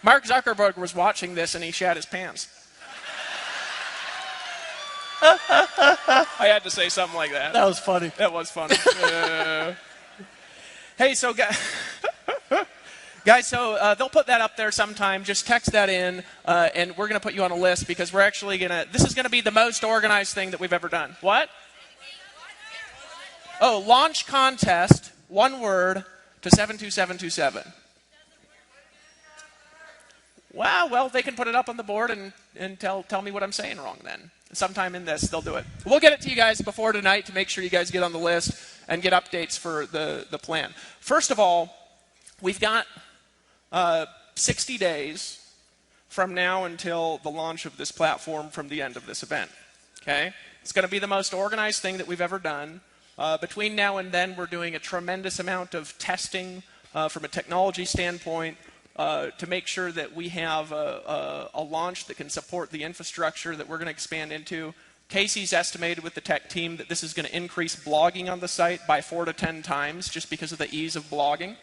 Speaker 3: Mark Zuckerberg was watching this and he shat his pants. I had to say something like that.
Speaker 2: That was funny.
Speaker 3: That was funny. Hey, so guys, so they'll put that up there sometime. Just text that in, and we're going to put you on a list because we're actually going to, this is going to be the most organized thing that we've ever done. What? Oh, launch contest, one word, to 72727. Wow, well, they can put it up on the board and tell me what I'm saying wrong then. Sometime in this, they'll do it. We'll get it to you guys before tonight to make sure you guys get on the list and get updates for the plan. First of all, we've got 60 days from now until the launch of this platform from the end of this event. Okay? It's going to be the most organized thing that we've ever done. Between now and then, we're doing a tremendous amount of testing from a technology standpoint to make sure that we have a launch that can support the infrastructure that we're going to expand into. Casey's estimated with the tech team that this is going to increase blogging on the site by 4 to 10 times just because of the ease of blogging.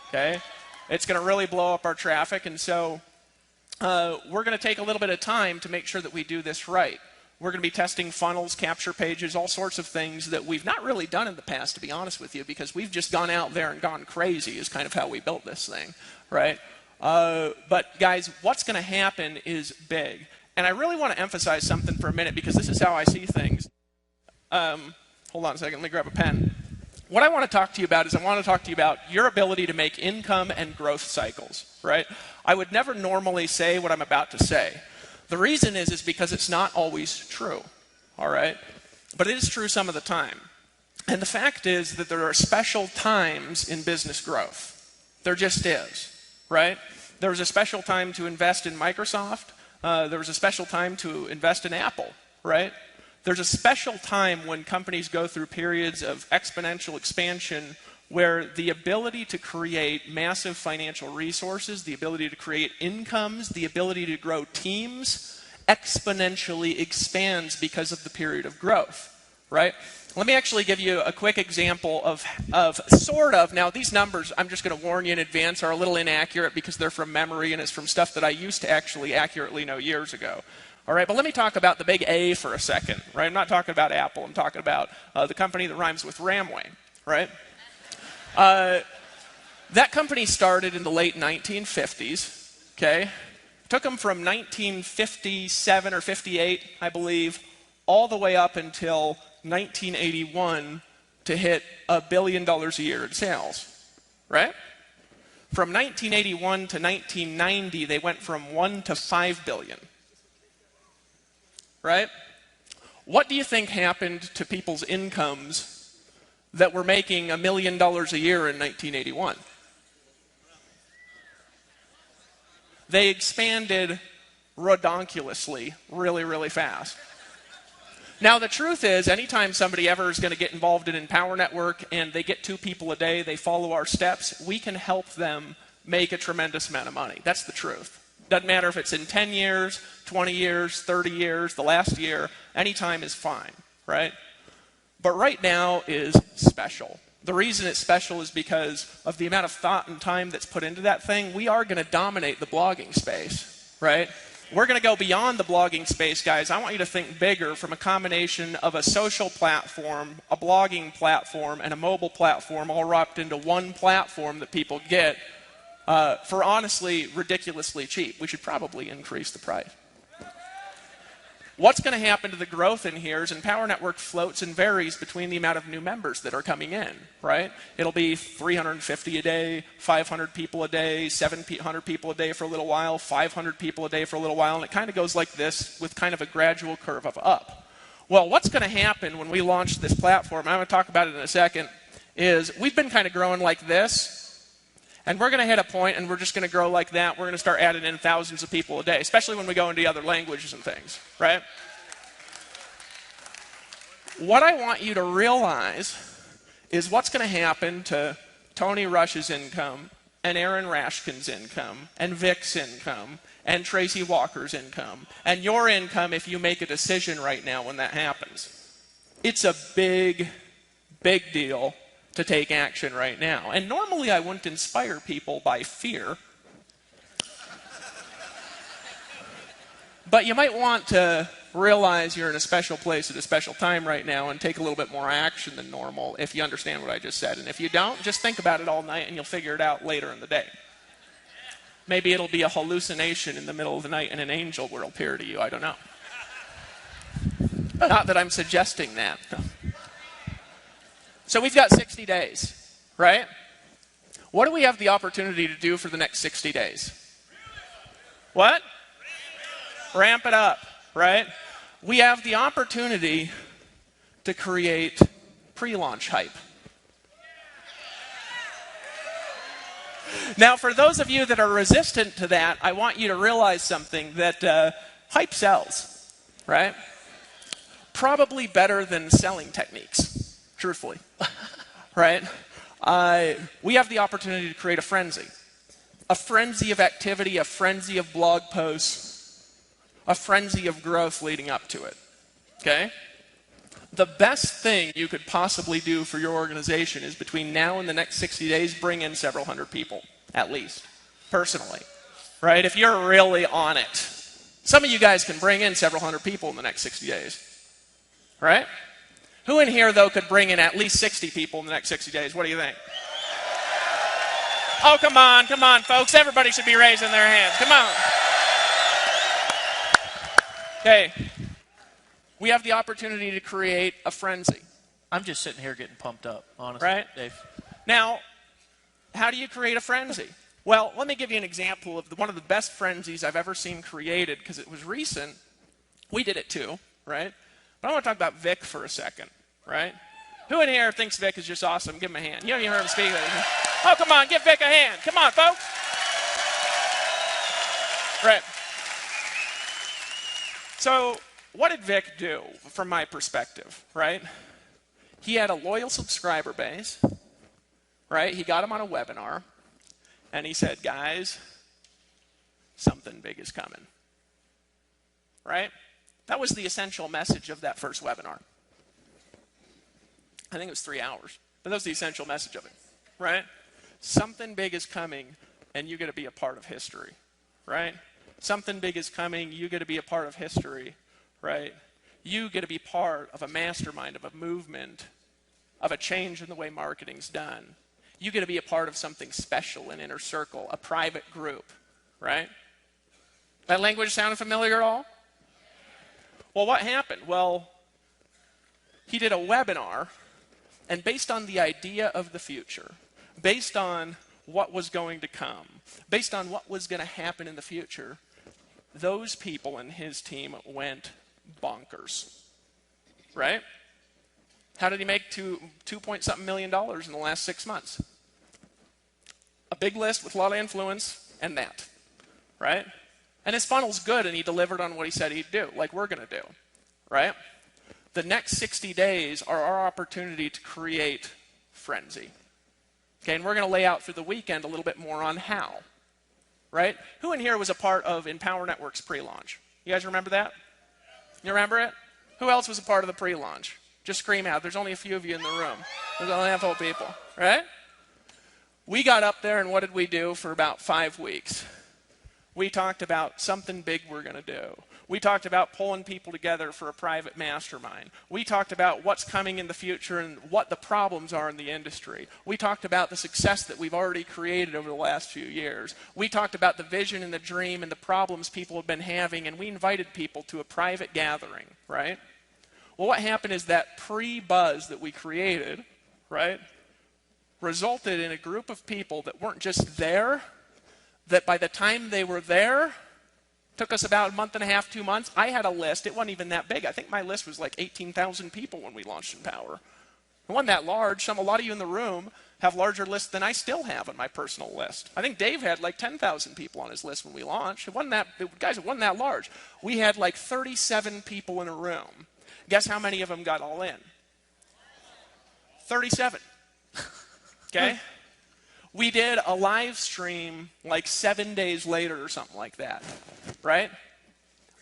Speaker 3: Okay? It's going to really blow up our traffic, and so we're going to take a little bit of time to make sure that we do this right. We're going to be testing funnels, capture pages, all sorts of things that we've not really done in the past, to be honest with you, because we've just gone out there and gone crazy is kind of how we built this thing, right? But guys, what's going to happen is big. And I really want to emphasize something for a minute because this is how I see things. Hold on a second, let me grab a pen. What I want to talk to you about is I want to talk to you about your ability to make income and growth cycles, right? I would never normally say what I'm about to say. The reason is because it's not always true, all right? But it is true some of the time. And the fact is that there are special times in business growth. There just is, right? There was a special time to invest in Microsoft. There was a special time to invest in Apple, right? There's a special time when companies go through periods of exponential expansion where the ability to create massive financial resources, the ability to create incomes, the ability to grow teams exponentially expands because of the period of growth, right? Let me actually give you a quick example of sort of, now these numbers, I'm just going to warn you in advance, are a little inaccurate because they're from memory and it's from stuff that I used to actually accurately know years ago. All right, but let me talk about the big A for a second, right? I'm not talking about Apple, I'm talking about the company that rhymes with Ramway, right? That company started in the late 1950s, okay? Took them from 1957 or 58, I believe, all the way up until 1981 to hit $1 billion a year in sales, right? From 1981 to 1990, they went from 1 to 5 billion, right? What do you think happened to people's incomes that were making $1 million a year in 1981? They expanded redonkulously, really, really fast. Now, the truth is, anytime somebody ever is going to get involved in Empower Network and they get 2 people a day, they follow our steps, we can help them make a tremendous amount of money. That's the truth. Doesn't matter if it's in 10 years, 20 years, 30 years, the last year, any time is fine, right? But right now is special. The reason it's special is because of the amount of thought and time that's put into that thing. We are going to dominate the blogging space, right? We're going to go beyond the blogging space, guys. I want you to think bigger from a combination of a social platform, a blogging platform, and a mobile platform all wrapped into one platform that people get for honestly ridiculously cheap. We should probably increase the price. What's going to happen to the growth in here is Empower Network floats and varies between the amount of new members that are coming in, right? It'll be 350 a day, 500 people a day, 700 people a day for a little while, 500 people a day for a little while, and it kind of goes like this with kind of a gradual curve of up. Well, what's going to happen when we launch this platform, I'm going to talk about it in a second, is we've been kind of growing like this, And we're going to hit a point and we're just going to grow like that. We're going to start adding in thousands of people a day, especially when we go into other languages and things, right? What I want you to realize is what's going to happen to Tony Rush's income and Aaron Rashkin's income and Vic's income and Tracy Walker's income and your income if you make a decision right now when that happens. It's a big, big deal to take action right now. And normally I wouldn't inspire people by fear. But you might want to realize you're in a special place at a special time right now and take a little bit more action than normal if you understand what I just said. And if you don't, just think about it all night and you'll figure it out later in the day. Maybe it'll be a hallucination in the middle of the night and an angel will appear to you. I don't know. Not that I'm suggesting that. So we've got 60 days, right? What do we have the opportunity to do for the next 60 days? What? Ramp it up, right? We have the opportunity to create pre-launch hype. Now, for those of you that are resistant to that, I want you to realize something, that hype sells, right? Probably better than selling techniques, truthfully, right? We have the opportunity to create a frenzy of activity, a frenzy of blog posts, a frenzy of growth leading up to it, okay? The best thing you could possibly do for your organization is between now and the next 60 days, bring in several hundred people, at least, personally, right? If you're really on it. Some of you guys can bring in several hundred people in the next 60 days, right? Who in here, though, could bring in at least 60 people in the next 60 days? What do you think? Oh, come on, folks. Everybody should be raising their hands. Come on. Okay. We have the opportunity to create a frenzy.
Speaker 2: I'm just sitting here getting pumped up, honestly,
Speaker 3: right?
Speaker 2: Dave.
Speaker 3: Now, how do you create a frenzy? Well, let me give you an example of one of the best frenzies I've ever seen created, because it was recent. We did it too, right? But I want to talk about Vic for a second, right? Who in here thinks Vic is just awesome? Give him a hand. You haven't even heard him speak. Oh, come on, give Vic a hand. Come on, folks. Right. So, what did Vic do from my perspective, right? He had a loyal subscriber base, right? He got him on a webinar, and he said, guys, something big is coming, right? That was the essential message of that first webinar. I think it was 3 hours, but that was the essential message of it, right? Something big is coming, and you get to be a part of history, right? Something big is coming, you get to be a part of history, right? You get to be part of a mastermind, of a movement, of a change in the way marketing's done. You get to be a part of something special, an inner circle, a private group, right? That language sound familiar at all? Well, what happened? Well, he did a webinar, and based on the idea of the future, based on what was going to come, based on what was going to happen in the future, those people in his team went bonkers, right? How did he make $2.something million in the last 6 months? A big list with a lot of influence and that, right? And his funnel's good, and he delivered on what he said he'd do, like we're going to do, right? The next 60 days are our opportunity to create frenzy. Okay, and we're going to lay out through the weekend a little bit more on how, right? Who in here was a part of Empower Network's pre-launch? You guys remember that? You remember it? Who else was a part of the pre-launch? Just scream out. There's only a few of you in the room. There's only a handful of people, right? We got up there, and what did we do for about 5 weeks? We talked about something big we're going to do. We talked about pulling people together for a private mastermind. We talked about what's coming in the future and what the problems are in the industry. We talked about the success that we've already created over the last few years. We talked about the vision and the dream and the problems people have been having, and we invited people to a private gathering, right? Well, what happened is that pre-buzz that we created, right, resulted in a group of people that weren't just there, that by the time they were there, took us about a month and a half, 2 months. I had a list. It wasn't even that big. I think my list was like 18,000 people when we launched Empower. It wasn't that large. A lot of you in the room have larger lists than I still have on my personal list. I think Dave had like 10,000 people on his list when we launched. Guys, it wasn't that large. We had like 37 people in a room. Guess how many of them got all in? 37. Okay? We did a live stream like 7 days later or something like that, right?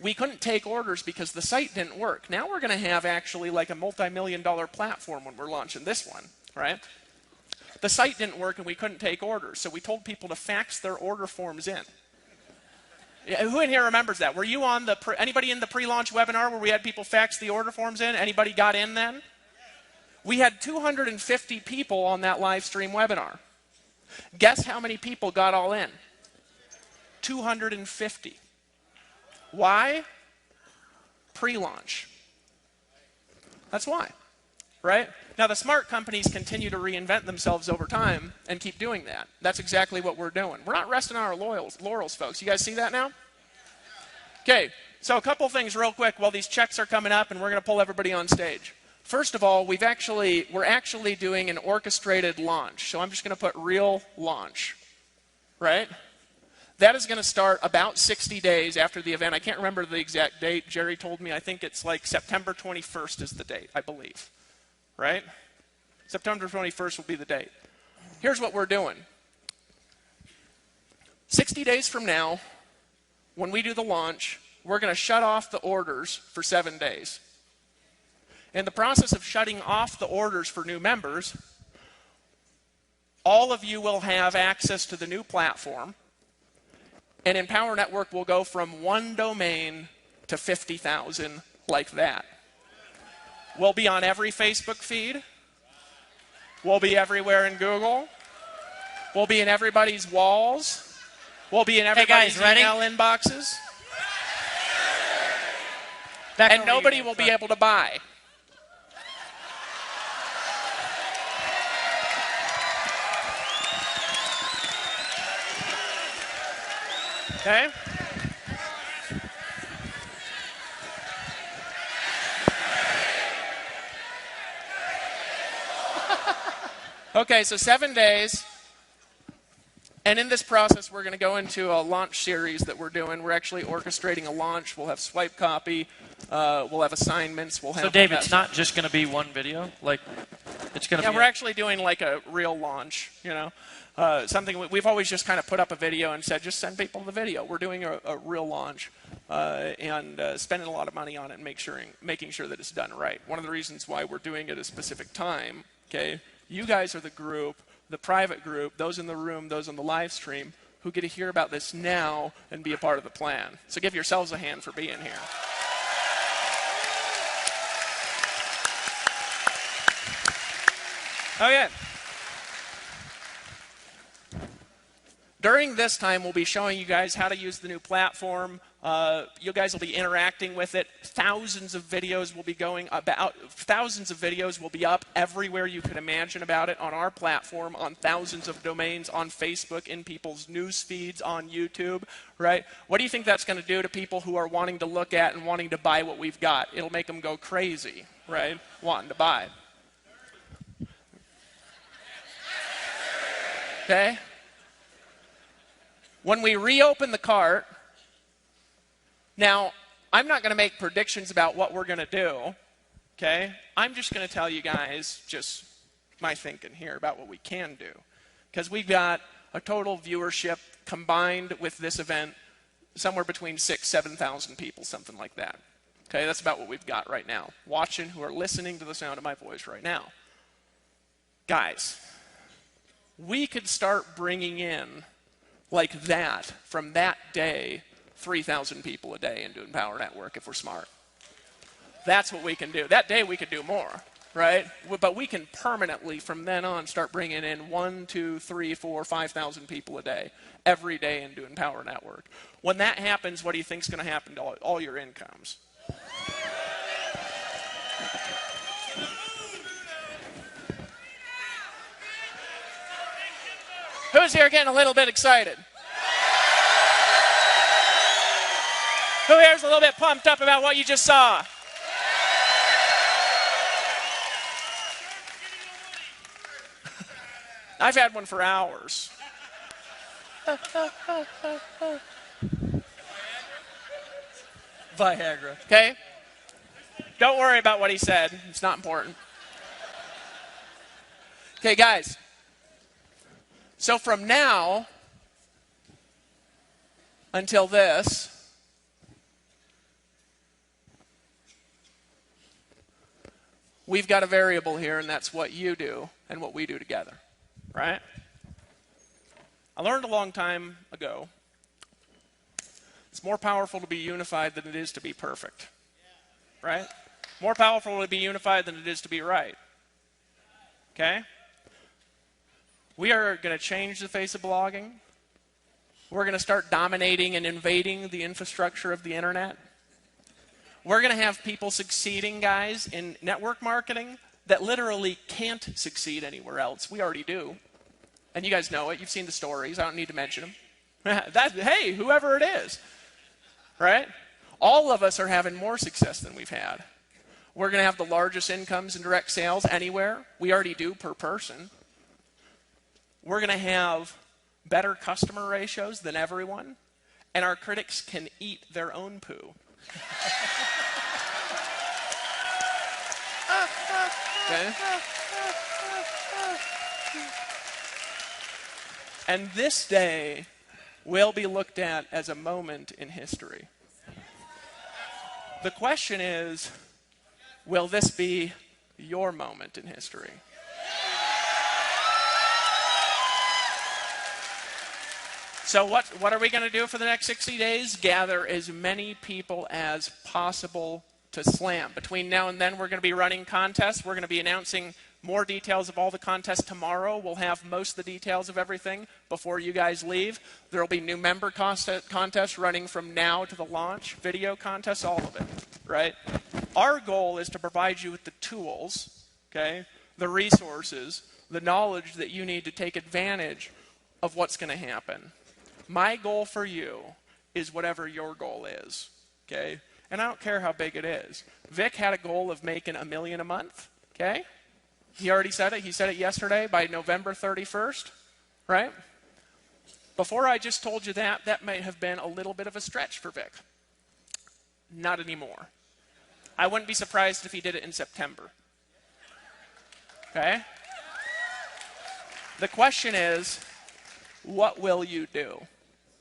Speaker 3: We couldn't take orders because the site didn't work. Now we're going to have actually like a multi-million-dollar platform when we're launching this one, right? The site didn't work and we couldn't take orders, so we told people to fax their order forms in. Who in here remembers that? Were you on anybody in the pre-launch webinar where we had people fax the order forms in? Anybody got in then? We had 250 people on that live stream webinar. Guess how many people got all in? 250. Why? Pre-launch. That's why, right? Now, the smart companies continue to reinvent themselves over time and keep doing that. That's exactly what we're doing. We're not resting on our laurels, folks. You guys see that now? Okay, so a couple things real quick while these checks are coming up and we're going to pull everybody on stage. First of all, we're actually doing an orchestrated launch. So I'm just going to put real launch, right? That is going to start about 60 days after the event. I can't remember the exact date. Jerry told me I think it's like September 21st is the date, I believe. Right? September 21st will be the date. Here's what we're doing. 60 days from now, when we do the launch, we're going to shut off the orders for 7 days. In the process of shutting off the orders for new members, all of you will have access to the new platform, and Empower Network will go from 1 domain to 50,000 like that. We'll be on every Facebook feed. We'll be everywhere in Google. We'll be in everybody's walls. We'll be in everybody's email inboxes. And nobody will be able to buy. Okay? Okay, so 7 days. And in this process, we're going to go into a launch series that we're doing. We're actually orchestrating a launch. We'll have swipe copy. We'll have assignments. We'll have.
Speaker 2: So, Dave, it's not just going to be one video? Like, it's going to be.
Speaker 3: Yeah, we're actually doing like a real launch, you know. Something we've always just kind of put up a video and said, just send people the video. We're doing a real launch and spending a lot of money on it and making sure that it's done right. One of the reasons why we're doing it at a specific time, okay, you guys are the group, the private group, those in the room, those on the live stream, who get to hear about this now and be a part of the plan. So give yourselves a hand for being here. Okay. During this time, we'll be showing you guys how to use the new platform. You guys will be interacting with it. Thousands of videos will be up everywhere you could imagine about it on our platform, on thousands of domains, on Facebook, in people's news feeds, on YouTube, right? What do you think that's going to do to people who are wanting to look at and wanting to buy what we've got? It'll make them go crazy, right? Wanting to buy. Okay? When we reopen the cart, now, I'm not going to make predictions about what we're going to do, okay? I'm just going to tell you guys just my thinking here about what we can do. Because we've got a total viewership combined with this event somewhere between 6,000 to 7,000 people, something like that. Okay, that's about what we've got right now, watching, who are listening to the sound of my voice right now. Guys, we could start bringing in, like that, from that day, 3,000 people a day into Empower Network if we're smart. That's what we can do. That day we could do more, right? But we can permanently, from then on, start bringing in 1, 2, 3, 4, 5,000 people a day, every day into Empower Network. When that happens, what do you think is going to happen to all your incomes? Who's here getting a little bit excited? Who here's a little bit pumped up about what you just saw? I've had one for hours.
Speaker 2: Viagra.
Speaker 3: Okay? Don't worry about what he said. It's not important. Okay, guys. So from now until this, we've got a variable here, and that's what you do and what we do together, right? I learned a long time ago, it's more powerful to be unified than it is to be perfect, right? More powerful to be unified than it is to be right, okay? We are going to change the face of blogging. We're going to start dominating and invading the infrastructure of the internet. We're going to have people succeeding, guys, in network marketing that literally can't succeed anywhere else. We already do. And you guys know it. You've seen the stories. I don't need to mention them. Hey, whoever it is, right? All of us are having more success than we've had. We're going to have the largest incomes in direct sales anywhere. We already do per person. We're going to have better customer ratios than everyone. And our critics can eat their own poo. Okay? And this day will be looked at as a moment in history. The question is, will this be your moment in history? So what are we going to do for the next 60 days? Gather as many people as possible to slam. Between now and then, we're going to be running contests. We're going to be announcing more details of all the contests tomorrow. We'll have most of the details of everything before you guys leave. There will be new member contests running from now to the launch, video contests, all of it, right? Our goal is to provide you with the tools, okay, the resources, the knowledge that you need to take advantage of what's going to happen. My goal for you is whatever your goal is, okay? And I don't care how big it is. Vic had a goal of making $1 million a month, okay? He already said it. He said it yesterday by November 31st, right? Before I just told you that, that may have been a little bit of a stretch for Vic. Not anymore. I wouldn't be surprised if he did it in September, okay? The question is, what will you do?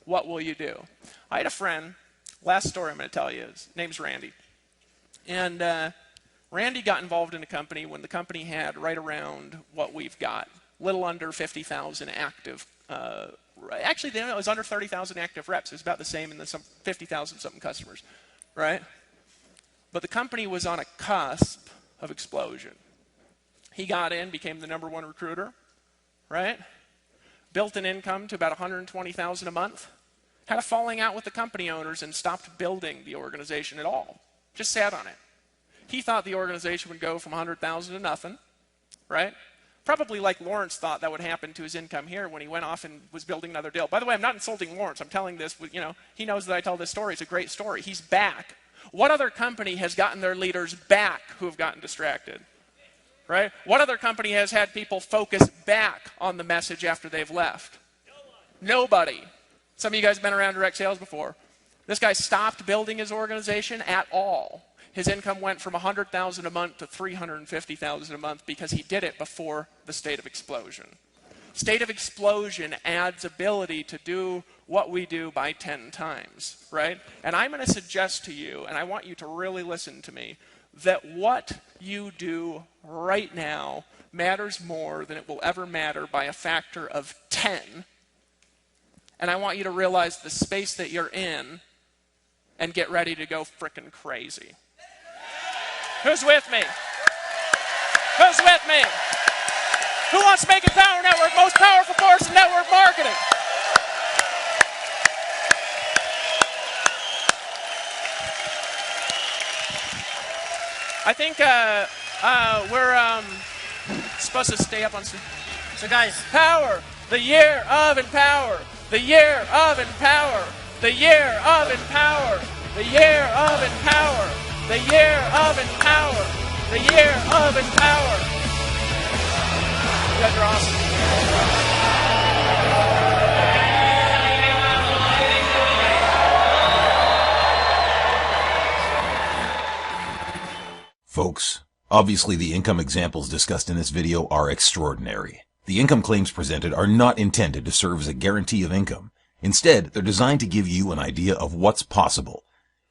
Speaker 3: What will you do? I had a friend, last story I'm going to tell you, his name's Randy. And Randy got involved in a company when the company had right around what we've got, little under 50,000 active, actually it was under 30,000 active reps. It was about the same in the 50,000 something customers, right? But the company was on a cusp of explosion. He got in, became the #1 recruiter, right? Built an income to about 120,000 a month, had a falling out with the company owners and stopped building the organization at all. Just sat on it. He thought the organization would go from 100,000 to nothing, right? Probably like Lawrence thought that would happen to his income here when he went off and was building another deal. By the way, I'm not insulting Lawrence. I'm telling this, he knows that I tell this story. It's a great story. He's back. What other company has gotten their leaders back who have gotten distracted? Right? What other company has had people focus back on the message after they've left? Nobody. Some of you guys have been around direct sales before. This guy stopped building his organization at all. His income went from 100,000 a month to 350,000 a month because he did it before the state of explosion. State of explosion adds ability to do what we do by 10 times, right? And I'm going to suggest to you, and I want you to really listen to me, that what you do right now matters more than it will ever matter by a factor of 10. And I want you to realize the space that you're in and get ready to go frickin' crazy. Who's with me? Who's with me? Who wants to make a Power Network most powerful force in network marketing? I think we're supposed to stay up on stage.
Speaker 2: So guys,
Speaker 3: Power, the year of Empower, the year of Empower, the year of Empower, the year of Empower, the year of Empower, the year of Empower. You guys are awesome.
Speaker 4: Folks, obviously the income examples discussed in this video are extraordinary. The income claims presented are not intended to serve as a guarantee of income. Instead, they're designed to give you an idea of what's possible.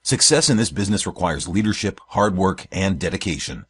Speaker 4: Success in this business requires leadership, hard work, and dedication.